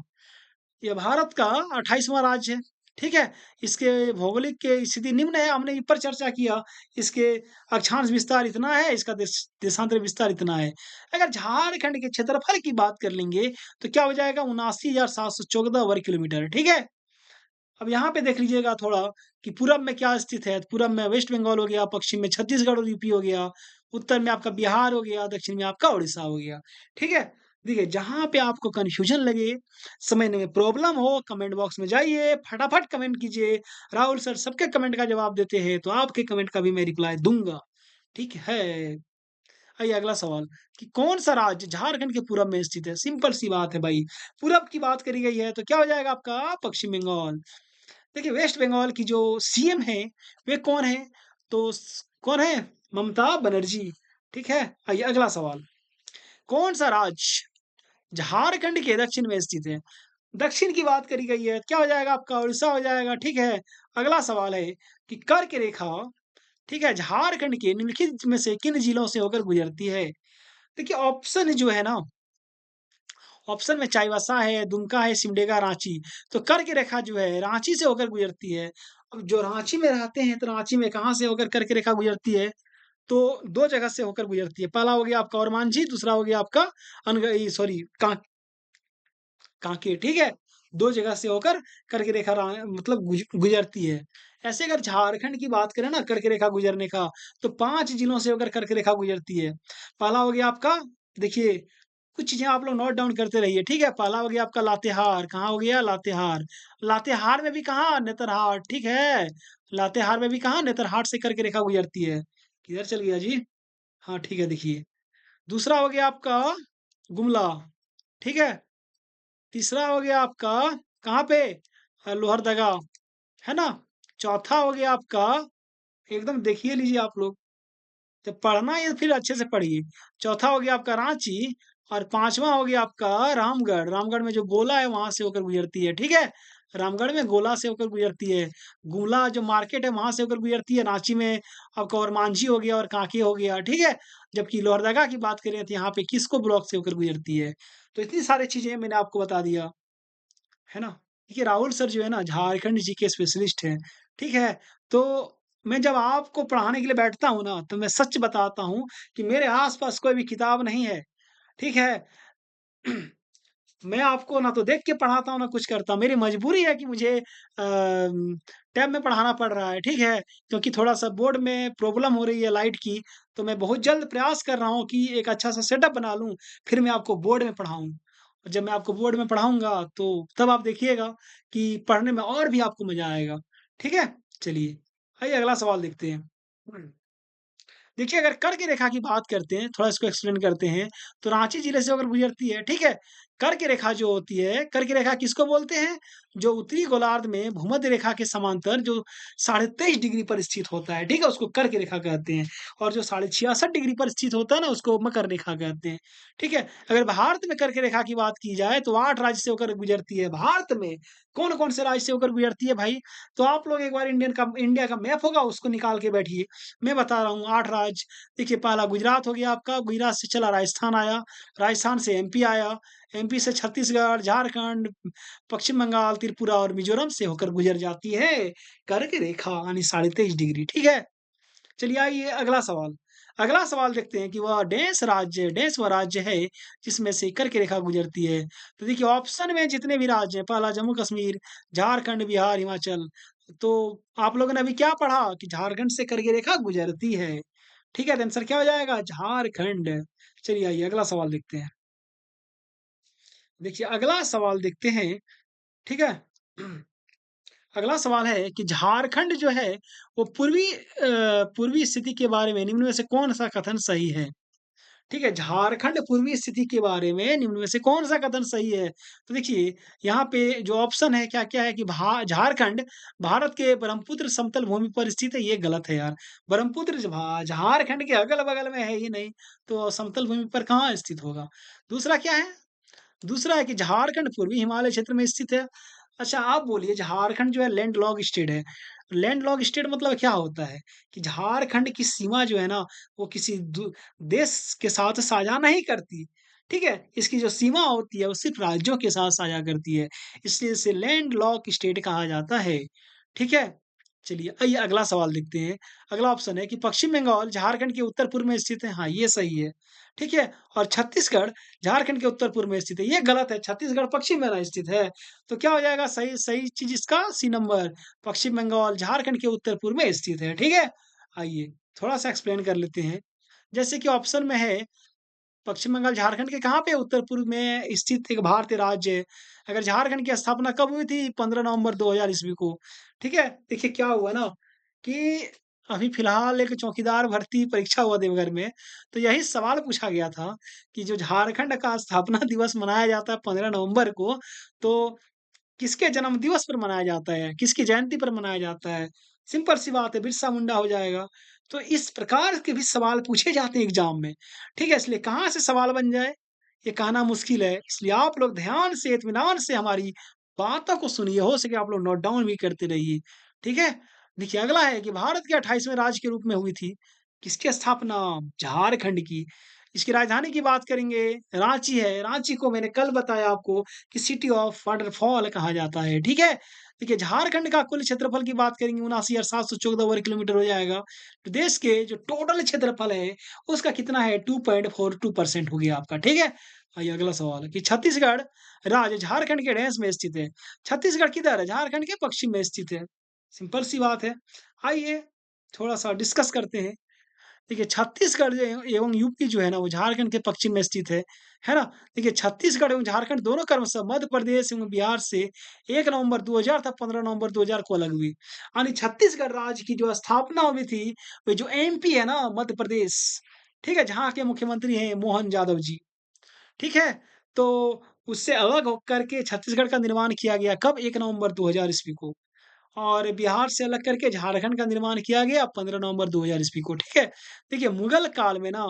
ये भारत का 28वाँ राज्य है, ठीक है? इसके भौगोलिक के स्थिति निम्न है, हमने ऊपर चर्चा किया। इसके अक्षांश विस्तार इतना है, इसका देशांतर विस्तार इतना है। अगर झारखंड के क्षेत्रफल की बात कर लेंगे, तो क्या हो जाएगा? 79,714 वर्ग किलोमीटर, ठीक है? अब यहाँ पे देख लीजिएगा थोड़ा कि पूरब में क्या स्थित है, पूरब में वेस्ट बंगाल हो गया, पश्चिम में छत्तीसगढ़ और यूपी हो गया, उत्तर में आपका बिहार हो गया, दक्षिण में आपका उड़ीसा हो गया। ठीक है? देखिए, जहाँ पे आपको कन्फ्यूजन लगे, समझने में प्रॉब्लम हो, कमेंट बॉक्स में जाइए, फटाफट कमेंट कीजिए। राहुल सर सबके कमेंट का जवाब देते हैं, तो आपके कमेंट का भी मैं रिप्लाई दूँगा। ठीक है? आइए अगला सवाल कि कौन-सा राज्य झारखंड के पूरब में स्थित है? सिंपल सी बात है भाई, पूरब की बात करी गई है, तो क्या हो जाएगा आपका? पश्चिम बंगाल। देखिए वेस्ट बंगाल की जो सीएम है, वे कौन है? तो कौन है? ममता बनर्जी। ठीक है? आइए अगला सवाल। कौन-सा राज्य झारखंड के दक्षिण में स्थित है? दक्षिण की बात करी गई है, क्या हो जाएगा आपका? उड़ीसा हो जाएगा, ठीक है? अगला सवाल है कि कर्क रेखा, ठीक है, झारखंड के निम्नलिखित में से किन जिलों से होकर गुजरती है? देखिए ऑप्शन जो है ना, ऑप्शन में चाईबासा है, दुमका है, सिमडेगा, रांची। तो कर्क रेखा जो है रांची से होकर गुजरती है। अब जो रांची में रहते हैं, तो रांची में कहाँ से होकर कर्क रेखा गुजरती है? तो 2 जगह से होकर गुजरती है। पहला हो गया आपका ओरमांझी, दूसरा हो गया आपका सॉरी कांकेर, ठीक है? 2 जगह से होकर कर्क रेखा मतलब गुजरती है। ऐसे अगर झारखंड की बात करें ना कर्क रेखा गुजरने का, तो 5 जिलों से होकर कर्क रेखा गुजरती है। पहला हो गया आपका देखिए कुछ चीज़ें आप लोग नोट डाउन करते रहिए, ठीक है? पहला हो गया आपका लातेहार, कहाँ हो गया? लातेहार। लातेहार में भी कहाँ? नेतरहाट, ठीक है? लातेहार में भी कहाँ? नेतरहाट से करके रेखा गुजरती है। किधर चल गया जी? हाँ, ठीक है, देखिए। दूसरा हो गया आपका गुमला, ठीक है? तीसरा हो गया आपका कहाँ पे? लोहरदगा, है ना? चौथा हो गया आपका एकदम देखिए लीजिए आप लोग। जब पढ़ना है फिर अच्छे से पढ़िए। चौथा हो गया आपका रांची और पाँचवाँ हो गया आपका रामगढ़। रामगढ़ में जो गोला है वहाँ से होकर गुजरती है, ठीक है? रामगढ़ में गोला से होकर गुजरती है। गुमला जो मार्केट है वहाँ से होकर गुजरती है। रांची में आपका और मांझी हो गया और कांके हो गया, ठीक है? जबकि लोहरदगा की बात करें तो यहाँ पे किसको ब्लॉक से होकर गुजरती है। तो इतनी सारी चीज़ें मैंने आपको बता दिया, है ना? देखिए राहुल सर जो है ना झारखंड जीके स्पेशलिस्ट हैं, ठीक है? तो मैं जब आपको पढ़ाने के लिए बैठता हूँ ना, तो मैं सच बताता हूँ कि मेरे आस-पास कोई भी किताब नहीं है, ठीक है? मैं आपको ना तो देख के पढ़ाता हूँ, ना कुछ करता हूँ। मेरी मजबूरी है कि मुझे टैब में पढ़ाना पड़ रहा है, ठीक है? क्योंकि थोड़ा-सा बोर्ड में प्रॉब्लम हो रही है लाइट की, तो मैं बहुत जल्द प्रयास कर रहा हूँ कि एक अच्छा-सा सेटअप बना लूँ, फिर मैं आपको बोर्ड में पढ़ाऊँ। जब मैं आपको बोर्ड में पढ़ाऊँगा, तो तब आप देखिएगा कि पढ़ने में और भी आपको मज़ा आएगा, ठीक है? चलिए, आइए अगला सवाल देखते हैं। देखिए, अगर कर्क रेखा की बात करते हैं, थोड़ा इसको एक्सप्लेन करते हैं, तो रांची जिले से होकर गुजरती है, ठीक है? कर्क रेखा जो होती है, कर्क रेखा किसको बोलते हैं? जो उत्तरी गोलार्ध में भूमध्य रेखा के समांतर जो 23.5 डिग्री पर स्थित होता है, ठीक है? उसको कर्क रेखा कहते हैं और जो 66.5 डिग्री पर स्थित होता है ना, उसको मकर रेखा कहते हैं, ठीक है? अगर भारत में कर्क रेखा की बात की जाए, तो 8 राज्य से होकर गुजरती है। भारत में कौन-कौन से राज्य से होकर गुजरती है भाई? तो आप लोग एक बार इंडिया का मैप होगा, उसको निकाल के बैठिए। मैं बता रहा हूँ 8 राज्य। देखिए पहला गुजरात हो गया आपका, गुजरात से चला राजस्थान आया, राजस्थान से एमपी आया, एमपी से छत्तीसगढ़, झारखंड, पश्चिम बंगाल, त्रिपुरा और मिजोरम से होकर गुजर जाती है कर्क रेखा यानी 23.5 डिग्री, ठीक है? चलिए आइए अगला सवाल। अगला सवाल देखते हैं कि वह राज्य है जिसमें से कर्क रेखा गुजरती है। तो देखिए ऑप्शन में जितने भी राज्य हैं, पहला जम्मू कश्मीर, झारखंड, बिहार, हिमाचल। तो आप लोगों ने अभी क्या पढ़ा कि झारखंड से कर्क रेखा गुजरती है। ठीक है, तो आंसर क्या हो जाएगा? झारखंड। चलिए आइए अगला सवाल देखते हैं। देखिए अगला सवाल देखते हैं, ठीक है? अगला सवाल है कि झारखंड जो है वो पूर्वी स्थिति के बारे में निम्न में से कौन-सा कथन सही है? ठीक है, झारखंड पूर्वी स्थिति के बारे में निम्न में से कौन-सा कथन सही है? तो देखिए, यहाँ पे जो ऑप्शन है क्या-क्या है कि झारखंड भारत के ब्रह्मपुत्र समतल भूमि पर स्थित है, ये गलत है यार। ब्रह्मपुत्र झारखंड के अगल-बगल में है ही नहीं, तो समतल भूमि पर कहाँ स्थित होगा? दूसरा क्या है? दूसरा है कि झारखंड पूर्वी हिमालय क्षेत्र में स्थित है। अच्छा आप बोलिए झारखंड जो है लैंडलॉक स्टेट है। लैंडलॉक स्टेट मतलब क्या होता है? कि झारखंड की सीमा जो है ना, वो किसी देश के साथ साझा नहीं करती। ठीक है? इसकी जो सीमा होती है, वो सिर्फ़ राज्यों के साथ साझा करती है। इसलिए इसे लैंडलॉक स्टेट कहा जाता है। ठीक है? चलिए आइए अगला सवाल देखते हैं। अगला ऑप्शन है कि पश्चिम बंगाल झारखंड के उत्तर-पूर्व में स्थित है। हाँ, ये सही है। ठीक है? और छत्तीसगढ़ झारखंड के उत्तर-पूर्व में स्थित है। ये गलत है, छत्तीसगढ़ पश्चिम में स्थित है। तो क्या हो जाएगा सही सही चीज़ इसका सी नंबर। पश्चिम बंगाल झारखंड के उत्तर-पूर्व में स्थित है। ठीक है? आइए थोड़ा-सा एक्सप्लेन कर लेते हैं। जैसे कि ऑप्शन में है पश्चिम बंगाल झारखंड के कहाँ पे उत्तर-पूर्व में स्थित एक भारतीय राज्य है। अगर झारखंड की स्थापना कब हुई थी? 15 नवंबर 2000 ईस्वी को। ठीक है? देखिए क्या हुआ ना कि अभी फिलहाल एक चौकीदार भर्ती परीक्षा हुआ देवघर में, तो यही सवाल पूछा गया था कि जो झारखंड का स्थापना दिवस मनाया जाता है 15 नवंबर को, तो किसके जन्म दिवस पर मनाया जाता है? किसकी जयंती पर मनाया जाता है? सिंपल सी बात है, बिरसा मुंडा हो जाएगा। तो इस प्रकार के भी सवाल पूछे जाते हैं एग्ज़ाम में, ठीक है? इसलिए कहाँ से सवाल बन जाए, ये कहना मुश्किल है। इसलिए आप लोग ध्यान से, इत्मीनान से हमारी बातों को सुनिए, हो सके आप लोग नोट डाउन भी करते रहिए, ठीक है? देखिए अगला है कि भारत के 28वें राज्य के रूप में हुई थी, किसकी स्थापना? झारखंड की। इसकी राजधानी की बात करेंगे, रांची है। रांची को मैंने कल बताया आपको कि सिटी ऑफ वाटरफॉल कहा जाता है, ठीक है? देखिए झारखंड का कुल क्षेत्रफल की बात करेंगे 79,714 वर्ग किलोमीटर हो जाएगा। तो देश के जो टोटल क्षेत्रफल है, उसका कितना है 2.42% हो गया आपका, ठीक है? आइए अगला सवाल है कि छत्तीसगढ़ राज्य झारखंड के डेंस में स्थित है। छत्तीसगढ़ किधर है? झारखंड के पश्चिम में स्थित है। सिंपल सी बात है। आइए थोड़ा-सा डिस्कस करते हैं। देखिए छत्तीसगढ़ जो एवं यूपी जो है ना वो झारखंड के पश्चिम में स्थित है ना? देखिए छत्तीसगढ़ एवं झारखंड दोनों क्रमशः मध्य प्रदेश एवं बिहार से 1 नवंबर 2000 तथा 15 नवंबर 2000 को अलग हुई। यानी छत्तीसगढ़ राज्य की जो स्थापना हुई थी, वो जो एमपी है ना मध्य प्रदेश, ठीक है? जहाँ के मुख्यमंत्री हैं मोहन यादव जी, ठीक है? तो उससे अलग होकर के छत्तीसगढ़ का निर्माण किया गया कब? 1 नवंबर 2000 ईस्वी को। और बिहार से अलग करके झारखंड का निर्माण किया गया 15 नवंबर 2000 ईस्वी को, ठीक है? देखिए मुगल काल में ना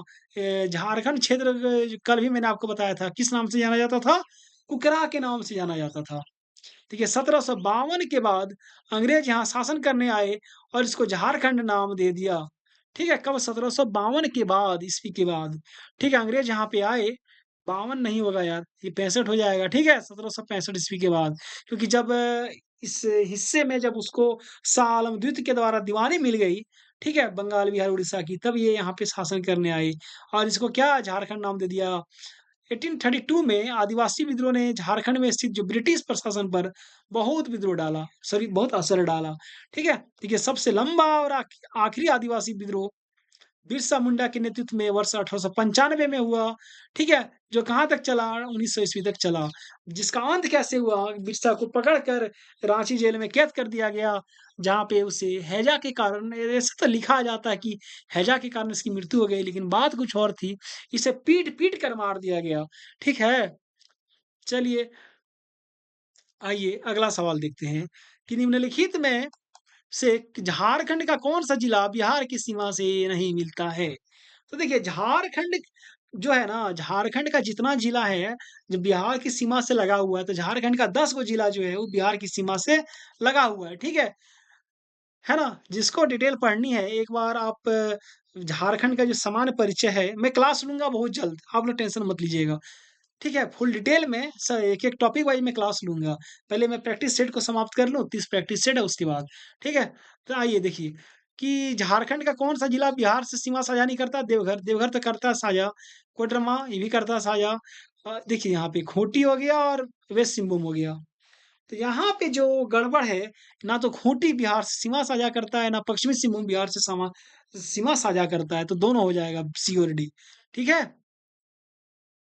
झारखंड क्षेत्र कल भी मैंने आपको बताया था, किस नाम से जाना जाता था? कुकरा के नाम से जाना जाता था। देखिए 1752 के बाद अंग्रेज यहाँ शासन करने आए और इसको झारखंड नाम दे दिया। ठीक है? कब 1752 के बाद ईस्वी के बाद, ठीक है? अंग्रेज यहाँ पे आए, 52 नहीं होगा यार, ये 65 हो जाएगा, ठीक है? 1765 ईस्वी के बाद क्योंकि जब इस हिस्से में जब उसको शाह आलम द्वितीय के द्वारा दीवानी मिल गई, ठीक है? बंगाल, बिहार, उड़ीसा की, तब ये यहाँ पे शासन करने आए और इसको क्या झारखंड नाम दे दिया। 1832 में आदिवासी विद्रोह ने झारखंड में स्थित जो ब्रिटिश प्रशासन पर बहुत विद्रोह डाला, सॉरी बहुत असर डाला, ठीक है? देखिए सबसे लंबा और आखिरी आदिवासी विद्रोह बिरसा मुंडा के नेतृत्व में वर्ष 1895 में हुआ, ठीक है? जो कहाँ तक चला 1900 ईस्वी तक चला, जिसका अंत कैसे हुआ? बिरसा को पकड़कर रांची जेल में कैद कर दिया गया, जहाँ पे उसे हैजा के कारण ऐसे तो लिखा जाता है कि हैजा के कारण इसकी मृत्यु हो गई, लेकिन बात कुछ और थी, इसे पीट-पीट कर मार दिया गया, ठीक है? चलिए, आइए अगला सवाल देखते हैं कि निम्नलिखित में से झारखंड का कौन-सा जिला बिहार की सीमा से नहीं मिलता है? तो देखिए झारखंड जो है ना, झारखंड का जितना जिला है, जो बिहार की सीमा से लगा हुआ है, तो झारखंड का 10 गो जिला जो है, वो बिहार की सीमा से लगा हुआ है, ठीक है ना? जिसको डिटेल पढ़नी है, एक बार आप झारखंड का जो सामान्य परिचय है, मैं क्लास लूँगा बहुत जल्द, आप लोग टेंशन मत लीजिएगा। ठीक है, फुल डिटेल में एक-एक टॉपिक वाइज़ मैं क्लास लूँगा। पहले मैं प्रैक्टिस सेट को समाप्त कर लूँ, 30 प्रैक्टिस सेट है उसके बाद, ठीक है? तो आइए देखिए कि झारखंड का कौन-सा जिला बिहार से सीमा साझा नहीं करता? देवघर, देवघर तो करता है साझा। कोडरमा ये भी करता है साझा। देखिए यहाँ पे खूंटी हो गया और वेस्ट सिंहभूम हो गया। तो यहाँ पे जो गड़बड़ है, ना तो खूंटी बिहार से सीमा साझा करता है, ना पश्चिमी सिंहभूम बिहार से सीमा साझा करता है, तो दोनों हो जाएगा सी और डी, ठीक है?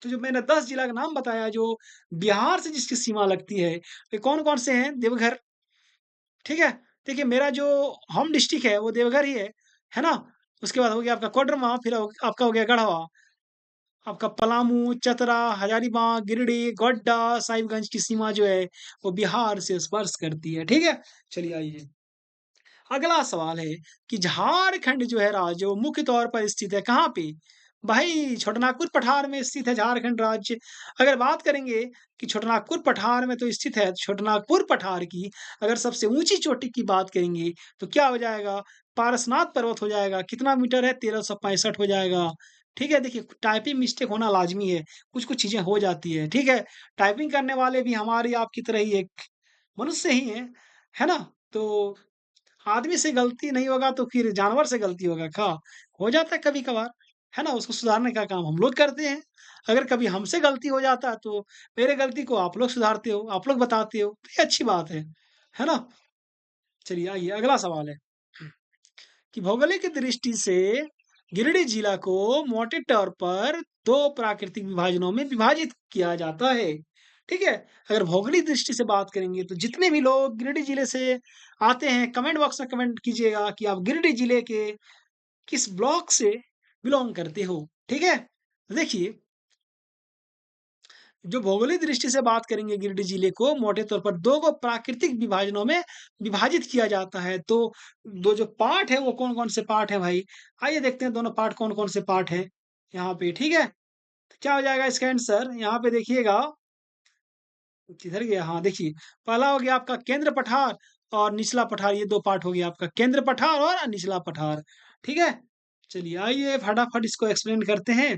तो जो मैंने 10 जिला का नाम बताया जो बिहार से जिसकी सीमा लगती है, वे कौन-कौन से हैं? देवघर, ठीक है? देखिए मेरा जो होम डिस्ट्रिक्ट है वो देवघर ही है ना? उसके बाद हो गया आपका कोडरमा, फिर आपका हो गया गढ़वा, आपका पलामू, चतरा, हजारीबाग, गिरिडीह, गोड्डा, साहिबगंज की सीमा जो है वो बिहार से स्पर्श करती है, ठीक है? चलिए आइए। अगला सवाल है कि झारखंड जो है राज्य वो मुख्य तौर पर स्थित है कहाँ पे? भाई छोटानागपुर पठार में स्थित है झारखंड राज्य। अगर बात करेंगे कि छोटानागपुर पठार में तो स्थित है, छोटानागपुर पठार की अगर सबसे ऊँची चोटी की बात करेंगे तो क्या हो जाएगा? पारसनाथ पर्वत हो जाएगा। कितना मीटर है? 1365 हो जाएगा। ठीक है? देखिए टाइपिंग मिस्टेक होना लाज़मी है। कुछ-कुछ चीज़ें हो जाती है, ठीक है? टाइपिंग करने वाले भी हमारी आपकी तरह ही एक मनुष्य ही हैं, है ना? तो आदमी से गलती नहीं होगा तो फिर जानवर से गलती होगा क्या? हो जाता है कभी-कभार, है ना? उसको सुधारने का काम हम लोग करते हैं। अगर कभी हमसे गलती हो जाता है तो मेरे गलती को आप लोग सुधारते हो, आप लोग बताते हो, तो ये अच्छी बात है ना? चलिए आइए अगला सवाल है कि भौगोलिक दृष्टि से गिरिडीह जिला को मोटे तौर पर 2 प्राकृतिक विभाजनों में विभाजित किया जाता है। ठीक है? अगर भौगोलिक दृष्टि से बात करेंगे तो जितने भी लोग गिरिडीह जिले से आते हैं कमेंट बॉक्स में कमेंट कीजिएगा कि आप गिरिडीह जिले के किस ब्लॉक से बिलॉन्ग करते हो। ठीक है? देखिए जो भौगोलिक दृष्टि से बात करेंगे गिरिडीह जिले को मोटे तौर पर 2 गो प्राकृतिक विभाजनों में विभाजित किया जाता है। तो 2 जो पार्ट है वो कौन-कौन से पार्ट हैं भाई? आइए देखते हैं दोनों पार्ट कौन-कौन से पार्ट हैं यहाँ पे, ठीक है? तो क्या हो जाएगा इसका आंसर? यहाँ पे देखिएगा, किधर गया? हाँ, देखिए पहला हो गया आपका केंद्र पठार और निचला पठार, ये 2 पार्ट हो गया आपका केंद्र पठार और निचला पठार, ठीक है? चलिए आइए फटाफट इसको एक्सप्लेन करते हैं।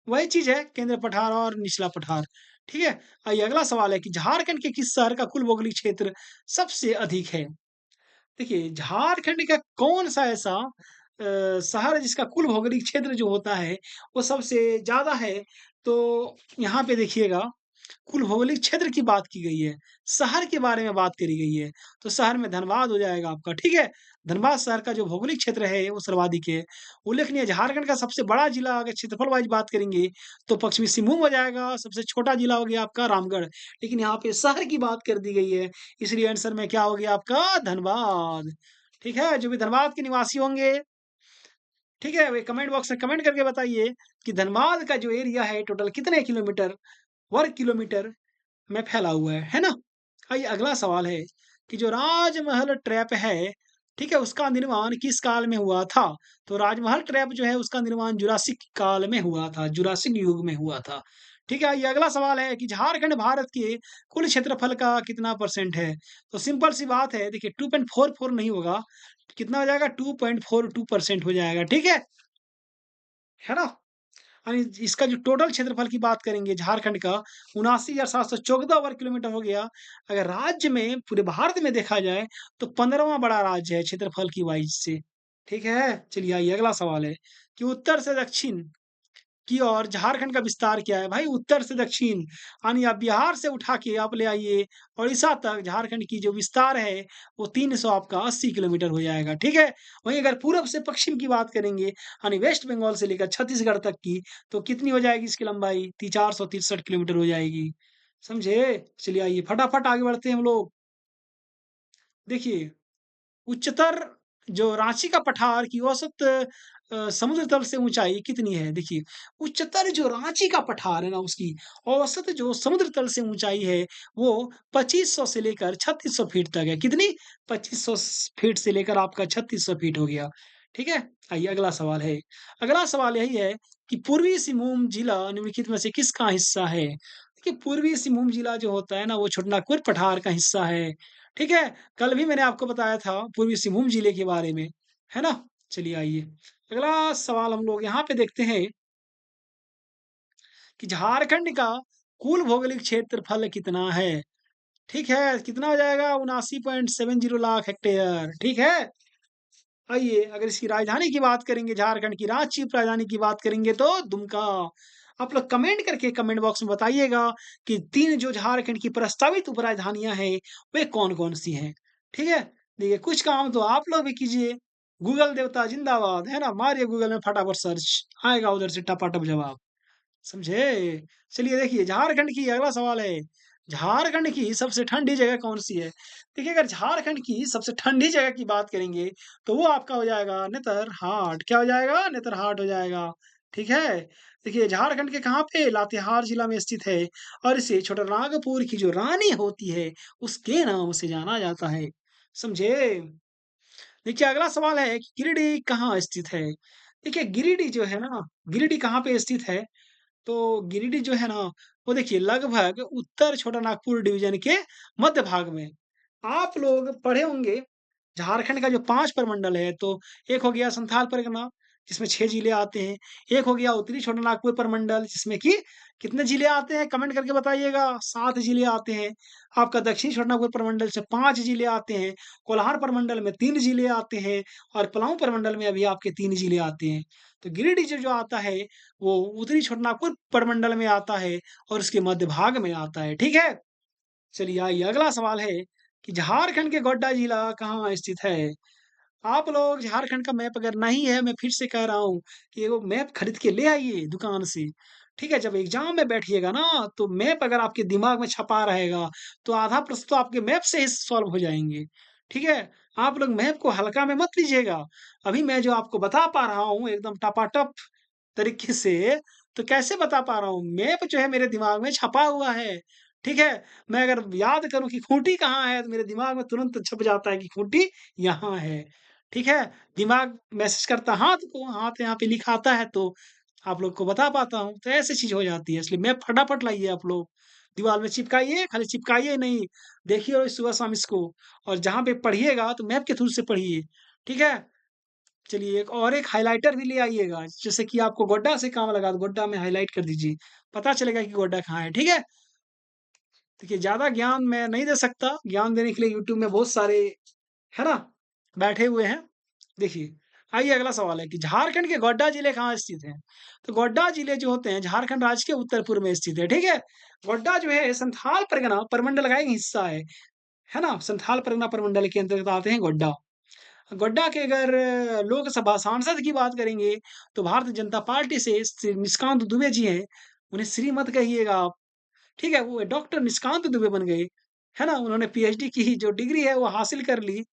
वही चीज़ है केंद्र पठार और निचला पठार, ठीक है? आइए अगला सवाल है कि झारखंड के किस शहर का कुल भौगोलिक क्षेत्र सबसे अधिक है? देखिए झारखंड का कौन-सा ऐसा शहर है जिसका कुल भौगोलिक क्षेत्र जो होता है वो सबसे ज़्यादा है? तो यहाँ पे देखिएगा कुल भौगोलिक क्षेत्र की बात की गई है, शहर के बारे में बात करी गई है, तो शहर में धनबाद हो जाएगा आपका, ठीक है? धनबाद शहर का जो भौगोलिक क्षेत्र है वो सर्वाधिक है। उल्लेखनीय झारखंड का सबसे बड़ा जिला अगर क्षेत्रफल वाइज़ बात करेंगे तो पश्चिमी सिंहभूम हो जाएगा, सबसे छोटा जिला हो गया आपका रामगढ़। लेकिन यहाँ पे शहर की बात कर दी गई है, इसलिए आंसर में क्या हो गया आपका धनबाद, ठीक है? जो भी धनबाद के निवासी होंगे, ठीक है? वे कमेंट बॉक्स में कमेंट करके बताइए कि धनबाद का जो एरिया है टोटल कितने किलोमीटर वर्ग किलोमीटर में फैला हुआ है ना? आइए अगला सवाल है कि जो राजमहल ट्रैप है, ठीक है? उसका निर्माण किस काल में हुआ था? तो राजमहल ट्रैप जो है उसका निर्माण जुरासिक काल में हुआ था, जुरासिक युग में हुआ था। ठीक है? ये अगला सवाल है कि झारखंड भारत के कुल क्षेत्रफल का कितना परसेंट है? तो सिंपल सी बात है, देखिए 2.44 नहीं होगा, कितना हो जाएगा 2.42% हो जाएगा, ठीक है ना? यानी इसका जो टोटल क्षेत्रफल की बात करेंगे झारखंड का 79,714 वर्ग किलोमीटर हो गया। अगर राज्य में पूरे भारत में देखा जाए तो 15वां बड़ा राज्य है क्षेत्रफल की वाइज से। ठीक है? चलिए आइए अगला सवाल है कि उत्तर से दक्षिण की ओर झारखंड का विस्तार क्या है? भाई उत्तर से दक्षिण यानी आप बिहार से उठा के आप ले आइए उड़ीसा तक झारखंड की जो विस्तार है वो 300 आपका 80 किलोमीटर हो जाएगा, ठीक है? वहीं अगर पूरब से पश्चिम की बात करेंगे यानी वेस्ट बंगाल से लेकर छत्तीसगढ़ तक की तो कितनी हो जाएगी इसकी लंबाई? ती 463 किलोमीटर हो जाएगी। समझे? चलिए आइए फटाफट आगे बढ़ते हैं हम लोग। देखिए उच्चतर जो रांची का पठार की औसत समुद्र तल से ऊँचाई कितनी है? देखिए, उच्चतर जो रांची का पठार है ना उसकी औसत जो समुद्र तल से ऊँचाई है वो 2500 से लेकर 3600 फीट तक है। कितनी? 2500 फीट से लेकर आपका 3600 फीट हो गया। ठीक है? आइए अगला सवाल है। अगला सवाल यही है कि पूर्वी सिंहभूम जिला निम्नलिखित में से किसका हिस्सा है? देखिए, पूर्वी सिंहभूम जिला जो होता है ना वो छोटानागपुर पठार का हिस्सा है। ठीक है? कल भी मैंने आपको बताया था पूर्वी सिंहभूम जिले के बारे में, है ना? चलिए आइए, अगला सवाल हम लोग यहाँ पे देखते हैं कि झारखंड का कुल भौगोलिक क्षेत्रफल कितना है? ठीक है, कितना हो जाएगा? 79.70 लाख हेक्टेयर, ठीक है? आइए, अगर इसकी राजधानी की बात करेंगे, झारखंड की रांची उपराजधानी की बात करेंगे तो दुमका। आप लोग कमेंट करके कमेंट बॉक्स में बताइएगा कि 3 जो झारखंड की प्रस्तावित उपराजधानियाँ हैं, वे कौन-कौन सी हैं? ठीक है? देखिए, कुछ काम तो आप लोग भी कीजिए। गूगल देवता जिंदाबाद, है ना? मारिए गूगल में फटाफट सर्च, आएगा उधर से टपाटप जवाब। समझे? चलिए देखिए झारखंड की अगला सवाल है, झारखंड की सबसे ठंडी जगह कौन-सी है? देखिए अगर झारखंड की सबसे ठंडी जगह की बात करेंगे, तो वो आपका हो जाएगा नेतरहाट। क्या हो जाएगा? नेतरहाट हो जाएगा, ठीक है? देखिए झारखंड के कहाँ पे? लातेहार जिला में स्थित है और इसे छोटानागपुर की जो रानी होती है, उसके नाम से जाना जाता है। समझे? देखिए अगला सवाल है कि गिरिडीह कहाँ स्थित है? देखिए गिरिडीह जो है ना, गिरिडीह कहाँ पे स्थित है? तो गिरिडीह जो है ना, वो देखिए लगभग उत्तर छोटा नागपुर डिवीज़न के मध्य भाग में। आप लोग पढ़े होंगे झारखंड का जो 5 प्रमंडल है, तो एक हो गया संथाल परगना, जिसमें 6 जिले आते हैं। एक हो गया उत्तरी छोटानागपुर प्रमंडल, जिसमें कि कितने जिले आते हैं? कमेंट करके बताइएगा। 7 जिले आते हैं। आपका दक्षिणी छोटानागपुर प्रमंडल से 5 जिले आते हैं। कोल्हार प्रमंडल में 3 जिले आते हैं और पलामू प्रमंडल में अभी आपके 3 जिले आते हैं। तो गिरिडीह जो जो आता है, वो उत्तरी छोटानागपुर प्रमंडल में आता है और उसके मध्य भाग में आता है। ठीक है? चलिए आइए अगला सवाल है कि झारखंड के गोड्डा जिला कहाँ स्थित है? आप लोग झारखंड का मैप अगर नहीं है, मैं फिर से कह रहा हूँ कि वो मैप खरीद के ले आइए दुकान से। ठीक है? जब एग्ज़ाम में बैठिएगा ना, तो मैप अगर आपके दिमाग में छपा रहेगा, तो आधा प्रश्न तो आपके मैप से ही सॉल्व हो जाएँगे। ठीक है? आप लोग मैप को हल्का में मत लीजिएगा। अभी मैं जो आपको बता पा रहा हूँ एकदम टपाटप तरीके से, तो कैसे बता पा रहा हूँ? मैप जो है मेरे दिमाग में छपा हुआ है। ठीक है? मैं अगर याद करूँ कि खूंटी कहाँ है, तो मेरे दिमाग में तुरंत छप जाता है कि खूंटी यहाँ है। ठीक है? दिमाग मैसेज करता हाथ को, हाथ यहाँ पे लिखा आता है तो आप लोग को बता पाता हूँ। तो ऐसी चीज़ हो जाती है, इसलिए मैप फटाफट लाइए आप लोग। दीवार में चिपकाइए, खाली चिपकाइए नहीं, देखिए रोज़ सुबह-शाम इसको और जहाँ पे पढ़िएगा तो मैप के थ्रू से पढ़िए। ठीक है? चलिए एक और एक हाइलाइटर भी ले आइएगा, जैसे कि आपको गोड्डा से काम लगा तो गोड्डा में हाइलाइट कर दीजिए, पता चलेगा कि गोड्डा कहाँ है, ठीक है? देखिए ज़्यादा ज्ञान मैं नहीं दे सकता, ज्ञान देने के लिए यूट्यूब में बहुत सारे, है ना, बैठे हुए हैं। देखिए, आइए अगला सवाल है कि झारखंड के गोड्डा जिले कहाँ स्थित हैं? तो गोड्डा जिले जो होते हैं झारखंड राज्य के उत्तर-पूर्व में स्थित है, ठीक है? गोड्डा जो है संथाल परगना प्रमंडल का एक हिस्सा है ना? संथाल परगना प्रमंडल के अंतर्गत आते हैं गोड्डा। गोड्डा के अगर लोकसभा सांसद की बात करेंगे, तो भारतीय जनता पार्टी से श्री निशिकांत दुबे जी हैं, उन्हें श्री मत कहिएगा आप, ठीक है? वो डॉक्टर निशिकांत दुबे बन गए, है ना? उन्होंने पीएचडी की जो डिग्री है वो हासिल कर ली।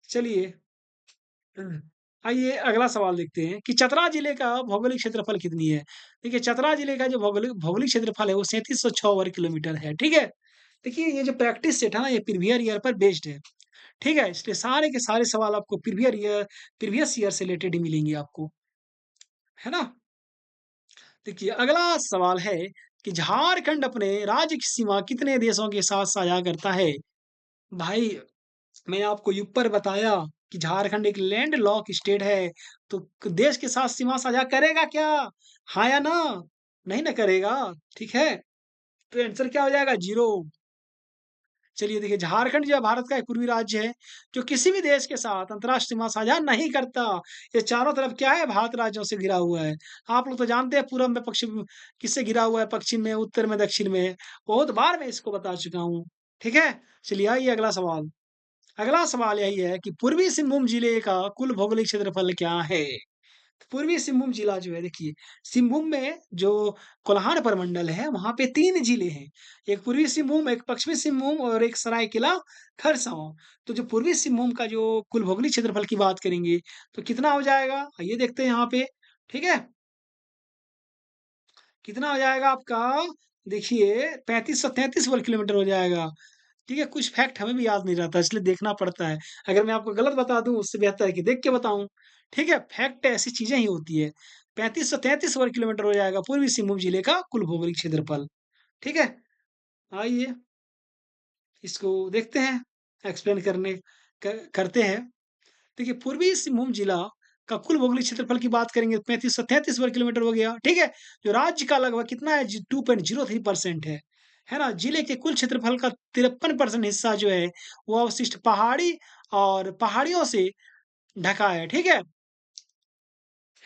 चलिए आइए अगला सवाल देखते हैं कि चतरा जिले का भौगोलिक क्षेत्रफल कितनी है? देखिए चतरा जिले का जो भौगोलिक भौगोलिक क्षेत्रफल है वो 3706 वर्ग किलोमीटर है, ठीक है? देखिए ये जो प्रैक्टिस सेट है ना ये प्रीवियस ईयर पर बेस्ड है, ठीक है? इसलिए सारे के सारे सवाल आपको प्रीवियस ईयर से रिलेटेड ही मिलेंगे आपको, है ना? देखिए अगला सवाल है कि झारखंड अपने राज्य की सीमा कितने देशों के साथ साझा करता है? भाई मैंने आपको ऊपर बताया कि झारखंड एक लैंड लॉक स्टेट है, तो देश के साथ सीमा साझा करेगा क्या? हाँ या ना? नहीं ना करेगा, ठीक है? तो आंसर क्या हो जाएगा? 0। चलिए देखिए झारखंड जो है भारत का एक पूर्वी राज्य है, जो किसी भी देश के साथ अंतर्राष्ट्रीय सीमा साझा नहीं करता। ये चारों तरफ क्या है? भारत राज्यों से घिरा हुआ है। आप लोग तो जानते हैं पूरब में पश्चिम किससे घिरा हुआ है, पश्चिम में, उत्तर में, दक्षिण में। बहुत बार मैं इसको बता चुका हूँ, ठीक है? चलिए आइए अगला सवाल। अगला सवाल यही है कि पूर्वी सिंहभूम जिले का कुल भौगोलिक क्षेत्रफल क्या है? पूर्वी सिंहभूम जिला जो है देखिए, सिंहभूम में जो कोल्हान प्रमंडल है, वहाँ पे 3 जिले हैं। एक पूर्वी सिंहभूम, एक पश्चिमी सिंहभूम और एक सरायकेला खरसावां। तो जो पूर्वी सिंहभूम का जो कुल भौगोलिक क्षेत्रफल की बात करेंगे, तो कितना हो जाएगा? आइए देखते हैं यहाँ पे, ठीक है? कितना हो जाएगा आपका? देखिए 3533 वर्ग किलोमीटर हो जाएगा। ठीक है, कुछ फैक्ट हमें भी याद नहीं रहता इसलिए देखना पड़ता है। अगर मैं आपको गलत बता दूँ उससे बेहतर है कि देख के बताऊँ। ठीक है, फैक्ट ऐसी चीज़ें ही होती है। 3533 वर्ग किलोमीटर हो जाएगा पूर्वी सिंहभूम जिले का कुल भौगोलिक क्षेत्रफल। ठीक है, आइए इसको देखते हैं, एक्सप्लेन करते हैं। देखिए पूर्वी सिंहभूम जिला का कुल भौगोलिक क्षेत्रफल की बात करेंगे 3533 वर्ग किलोमीटर हो गया, ठीक है? जो राज्य का लगभग कितना है? 2.03% है ना? जिले के कुल क्षेत्रफल का 53% हिस्सा जो है, वो अवशिष्ट पहाड़ी और पहाड़ियों से ढका है, ठीक है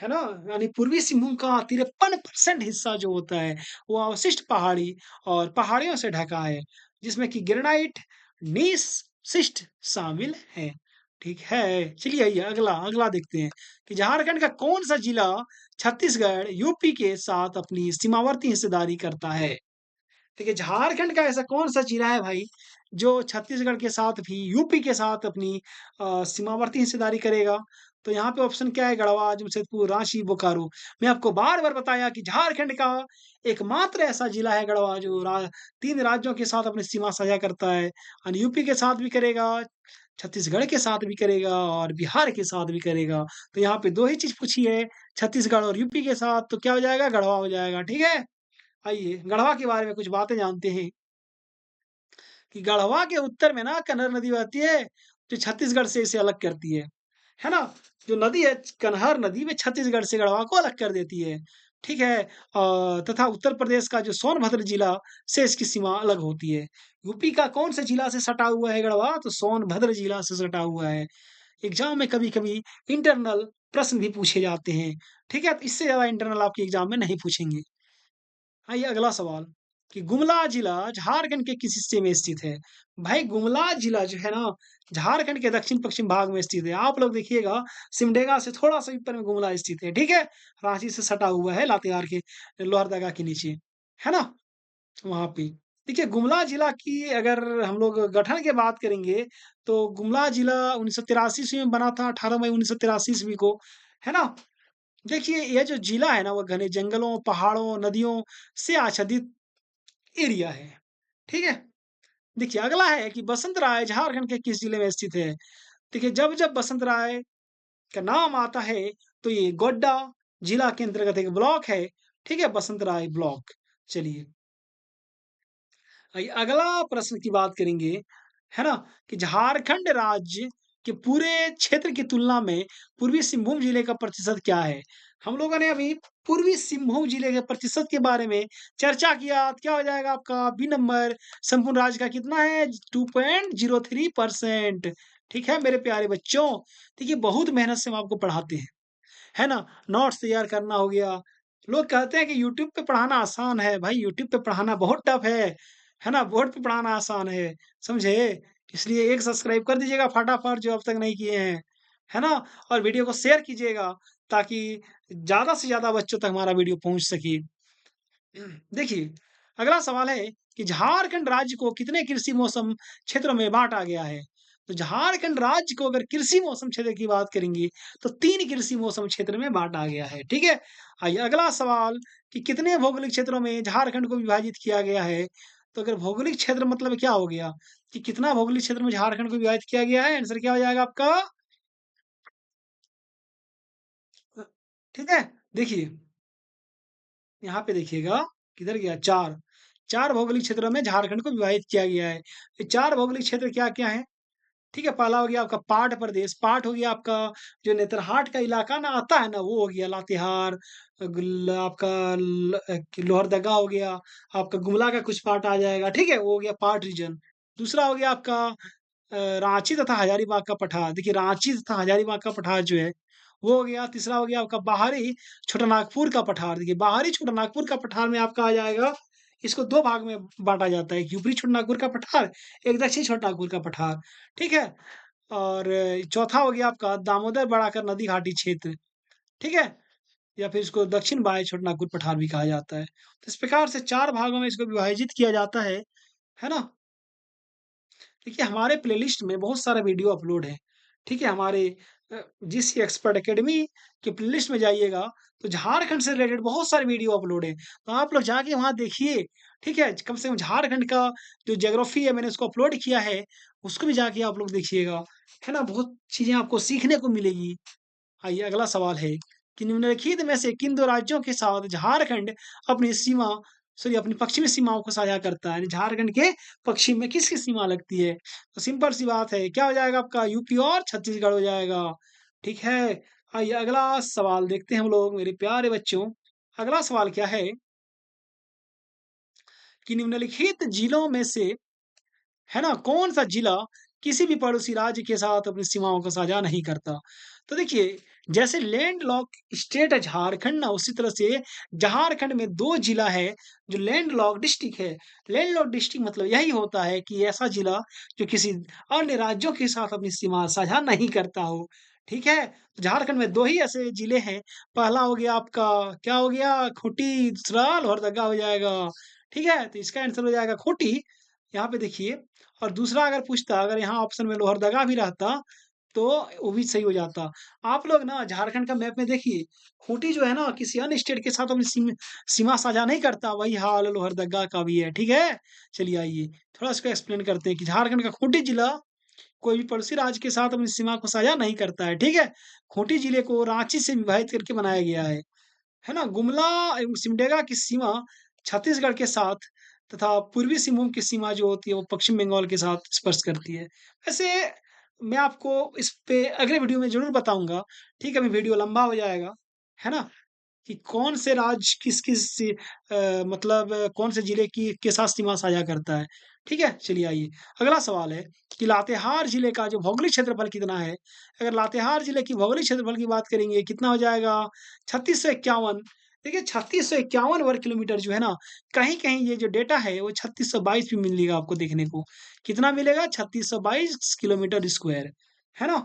ना? यानी पूर्वी सिंहभूम का 53% हिस्सा जो होता है, वो अवशिष्ट पहाड़ी और पहाड़ियों से ढका है, जिसमें कि ग्रेनाइट, नीस, शिस्ट शामिल है। ठीक है, चलिए आइए अगला अगला देखते हैं कि झारखंड का कौन-सा जिला छत्तीसगढ़, यूपी के साथ अपनी सीमावर्ती हिस्सेदारी करता है? देखिए, झारखंड का ऐसा कौन-सा जिला है भाई, जो छत्तीसगढ़ के साथ भी यूपी के साथ अपनी सीमावर्ती हिस्सेदारी करेगा? तो यहाँ पे ऑप्शन क्या है? गढ़वा, जमशेदपुर, रांची, बोकारो। मैं आपको बार-बार बताया कि झारखंड का एकमात्र ऐसा जिला है गढ़वा जो 3 राज्यों के साथ अपनी सीमा साझा करता है और यूपी के साथ भी करेगा, छत्तीसगढ़ के साथ भी करेगा और बिहार के साथ भी करेगा। तो यहाँ पे 2 ही चीज़ पूछी है, छत्तीसगढ़ और यूपी के साथ, तो क्या हो जाएगा? गढ़वा हो जाएगा, ठीक है? आइए, गढ़वा के बारे में कुछ बातें जानते हैं कि गढ़वा के उत्तर में ना कन्हर नदी बहती है, जो छत्तीसगढ़ से इसे अलग करती है ना? जो नदी है कन्हर नदी, वे छत्तीसगढ़ से गढ़वा को अलग कर देती है, ठीक है? तथा उत्तर प्रदेश का जो सोनभद्र जिला से इसकी सीमा अलग होती है। यूपी का कौन से जिला से सटा हुआ है गढ़वा? तो सोनभद्र जिला से सटा हुआ है। एग्ज़ाम में कभी-कभी इंटरनल प्रश्न भी पूछे जाते हैं, ठीक है? तो इससे ज़्यादा इंटरनल आपके एग्ज़ाम में नहीं पूछेंगे। आइए अगला सवाल कि गुमला जिला झारखंड के किस हिस्से में स्थित है? भाई गुमला जिला जो है ना झारखंड के दक्षिण पश्चिम भाग में स्थित है। आप लोग देखिएगा सिमडेगा से थोड़ा सा ऊपर में गुमला स्थित है, ठीक है? रांची से सटा हुआ है लातेहार के लोहरदगा के नीचे, है ना? वहाँ पे। देखिए गुमला जिला की अगर हम लोग गठन की बात करेंगे तो गुमला जिला 1983 ईस्वी में बना था 18 मई 1983 ईस्वी को, है ना? देखिए, ये जो जिला है ना, वो घने जंगलों, पहाड़ों, नदियों से आच्छादित एरिया है। ठीक है? देखिए, अगला है कि बसंत राय झारखंड के किस जिले में स्थित है? देखिए, जब-जब बसंत राय का नाम आता है, तो ये गोड्डा जिला के अंतर्गत एक ब्लॉक है। ठीक है? बसंत राय ब्लॉक। चलिए, अगला प्रश्न की बात करेंगे, है ना? कि झारखंड राज्य के पूरे क्षेत्र की तुलना में पूर्वी सिंहभूम जिले का प्रतिशत क्या है? हम लोगों ने अभी पूर्वी सिंहभूम जिले के प्रतिशत के बारे में चर्चा किया। तो क्या हो जाएगा आपका बी नंबर संपूर्ण राज्य का कितना है? 2.03% ठीक है मेरे प्यारे बच्चों? देखिए बहुत मेहनत से हम आपको पढ़ाते हैं, है ना? नोट्स तैयार करना हो गया। लोग कहते हैं कि यूट्यूब पे पढ़ाना आसान है, भाई यूट्यूब पे पढ़ाना बहुत टफ है ना? बोर्ड पे पढ़ाना आसान समझे? इसलिए एक सब्सक्राइब कर दीजिएगा फटाफट जो अब तक नहीं किए हैं, है ना? और वीडियो को शेयर कीजिएगा ताकि ज़्यादा से ज़्यादा बच्चों तक हमारा वीडियो पहुँच सके। देखिए, अगला सवाल है कि झारखंड राज्य को कितने कृषि मौसम क्षेत्रों में बाँटा गया है? तो झारखंड राज्य को अगर कृषि मौसम क्षेत्र की बात करेंगे, तो 3 कृषि मौसम क्षेत्र में बाँटा गया है, ठीक है? आइए अगला सवाल कि कितने भौगोलिक क्षेत्रों में झारखंड को विभाजित किया गया है? तो अगर भौगोलिक क्षेत्र मतलब क्या हो गया कि कितना भौगोलिक क्षेत्र में झारखंड को विभाजित किया गया है? आंसर क्या हो जाएगा आपका? अ, ठीक है? देखिए यहाँ पे देखिएगा, किधर गया 4, 4 भौगोलिक क्षेत्रों में झारखंड को विभाजित किया गया है। ये 4 भौगोलिक क्षेत्र क्या-क्या हैं? ठीक है, पहला हो गया आपका पाट प्रदेश, पाट हो गया आपका जो नेतरहाट का इलाका ना आता है ना, वो हो गया लातेहार, आपका लोहरदगा हो गया, आपका गुमला का कुछ पार्ट आ जाएगा, ठीक है? वो हो गया पाट रीजन। दूसरा हो गया आपका रांची तथा हजारीबाग का पठार। देखिए रांची तथा हजारीबाग का पठार जो है, वो हो गया। तीसरा हो गया आपका बाहरी छोटानागपुर का पठार। देखिए बाहरी छोटानागपुर का पठार में आपका आ जाएगा, इसको 2 भाग में बाँटा जाता है, एक ऊपरी छोटानागपुर का पठार, एक दक्षिणी छोटानागपुर का पठार, ठीक है? और चौथा हो गया आपका दामोदर बड़ाकर नदी घाटी क्षेत्र, ठीक है? या फिर इसको दक्षिण बाह्य छोटानागपुर पठार भी कहा जाता है। तो इस प्रकार से 4 भागों में इसको विभाजित किया जाता है ना? देखिए हमारे प्लेलिस्ट में बहुत सारा वीडियो अपलोड है। ठीक है? हमारे जिस एक्सपर्ट अकेडमी के प्लेलिस्ट में जाइएगा, तो झारखंड से रिलेटेड बहुत सारे वीडियो अपलोड है। तो आप लोग जाके वहाँ देखिए, ठीक है? कम से कम झारखंड का जो ज्योग्राफी है मैंने उसको अपलोड किया है, उसको भी जाके आप लोग देखिएगा। है ना? बहुत चीज़ें आपको सीखने को मिलेगी। आइए अगला सवाल है कि निम्नलिखित में से किन 2 राज्यों के साथ झारखंड अपनी सीमा सॉरी अपनी पश्चिमी सीमाओं को साझा करता है? यानी झारखंड के पश्चिम में किसकी सीमा लगती है? तो सिंपल सी बात है, क्या हो जाएगा आपका यूपी और छत्तीसगढ़ हो जाएगा। ठीक है? आइए अगला सवाल देखते हैं हम लोग मेरे प्यारे बच्चों। अगला सवाल क्या है कि निम्नलिखित जिलों में से है ना? कौन-सा जिला किसी भी पड़ोसी राज्य के साथ अपनी सीमाओं को साझा नहीं करता? तो देखिए, जैसे लैंडलॉक स्टेट है झारखंड ना, उसी तरह से झारखंड में 2 जिला है, जो लैंडलॉक डिस्ट्रिक्ट है। लैंडलॉक डिस्ट्रिक्ट मतलब यही होता है कि ऐसा जिला जो किसी अन्य राज्यों के साथ अपनी सीमा साझा नहीं करता हो। ठीक है? तो झारखंड में 2 ही ऐसे जिले हैं। पहला हो गया आपका क्या हो गया? खूंटी, दूसरा लोहरदगा हो जाएगा। ठीक है? तो इसका आंसर हो जाएगा खूंटी। यहाँ पे देखिए और दूसरा अगर पूछता अगर यहाँ ऑप्शन में लोहरदगा भी रहता, तो वो भी सही हो जाता। आप लोग ना झारखंड का मैप में देखिए, खूंटी जो है ना किसी अन्य स्टेट के साथ अपनी सीमा साझा नहीं करता, वही हाल लोहरदगा का भी है, ठीक है? चलिए आइए, थोड़ा इसको एक्सप्लेन करते हैं कि झारखंड का खूंटी जिला कोई भी पड़ोसी राज्य के साथ अपनी सीमा को साझा नहीं करता है, ठीक है? खूंटी जिले को रांची से विभाजित करके बनाया गया है ना? गुमला एवं सिमडेगा की सीमा छत्तीसगढ़ के साथ तथा पूर्वी सिंहभूम की सीमा जो होती है वो पश्चिम बंगाल के साथ स्पर्श करती है। वैसे मैं आपको इस पे अगले वीडियो में ज़रूर बताऊँगा, ठीक है? अभी वीडियो लंबा हो जाएगा, है ना? कि कौन से राज्य किस-किस से मतलब कौन से जिले की के साथ सीमा साझा करता है। ठीक है? चलिए आइए, अगला सवाल है कि लातेहार जिले का जो भौगोलिक क्षेत्रफल कितना है? अगर लातेहार जिले की भौगोलिक क्षेत्रफल की बात करेंगे, कितना हो जाएगा? 3651 देखिए 3651 वर्ग किलोमीटर जो है ना, कहीं-कहीं ये जो डेटा है वो 3622 भी मिलेगा आपको देखने को। कितना मिलेगा? 3622 किलोमीटर स्क्वायर, है ना?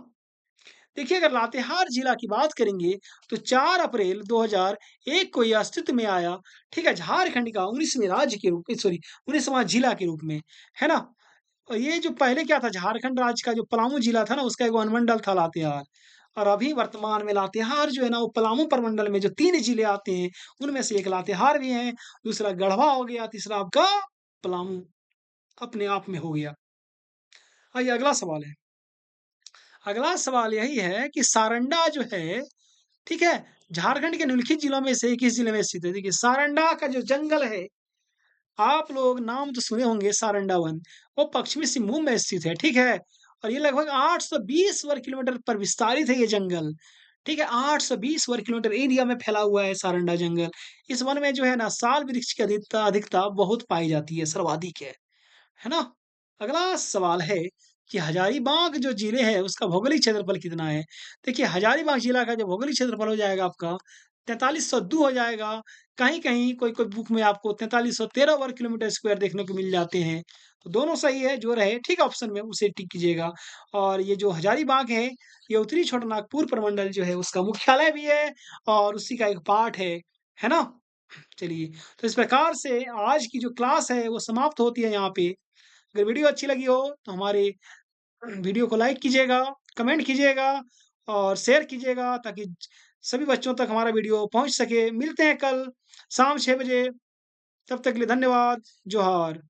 देखिए अगर लातेहार जिला की बात करेंगे तो 4 अप्रैल 2001 को ये अस्तित्व में आया, ठीक है? झारखंड का 19वें राज्य के रूप में सॉरी 19वाँ जिला के रूप में, है ना? और ये जो पहले क्या था झारखंड राज्य का जो पलामू जिला था ना उसका एक अनुमंडल था लातेहार और अभी वर्तमान में लातेहार जो है ना वो पलामू प्रमंडल में जो 3 जिले आते हैं, उनमें से एक लातेहार भी है, दूसरा गढ़वा हो गया, तीसरा आपका पलामू अपने आप में हो गया। आइए अगला सवाल है। अगला सवाल यही है कि सारंडा जो है ठीक है? झारखंड के निम्नलिखित जिलों में से किस जिले में स्थित है? देखिए सारंडा का जो जंगल है, आप लोग नाम तो सुने होंगे सारंडा वन, वो पश्चिमी सिंहभूम में स्थित है, ठीक है? और ये लगभग 820 वर्ग किलोमीटर पर विस्तारित है ये जंगल, ठीक है? 820 वर्ग किलोमीटर एरिया में फैला हुआ है सारंडा जंगल। इस वन में जो है ना साल वृक्ष की अधिकता अधिकता बहुत पाई जाती है, सर्वाधिक है ना? अगला सवाल है कि हजारीबाग जो ज़िले है उसका भौगोलिक क्षेत्रफल कितना है। देखिए हजारीबाग ज़िला का जो भौगोलिक क्षेत्रफल हो जाएगा आपका 4302 हो जाएगा। कहीं-कहीं कोई-कोई बुक में आपको 4313 वर्ग किलोमीटर स्क्वायर देखने को मिल जाते हैं। तो दोनों सही है, जो रहे ठीक ऑप्शन में उसे टिक कीजिएगा। और ये जो हजारीबाग है, ये उत्तरी छोटानागपुर प्रमंडल जो है उसका मुख्यालय भी है और उसी का एक पार्ट है ना? चलिए, तो इस प्रकार से आज की जो क्लास है वो समाप्त होती है यहाँ पे। अगर वीडियो अच्छी लगी हो तो हमारे वीडियो को लाइक कीजिएगा, कमेंट कीजिएगा और शेयर कीजिएगा ताकि सभी बच्चों तक हमारा वीडियो पहुँच सके। मिलते हैं कल शाम 6 बजे, तब तक के लिए धन्यवाद। जोहार।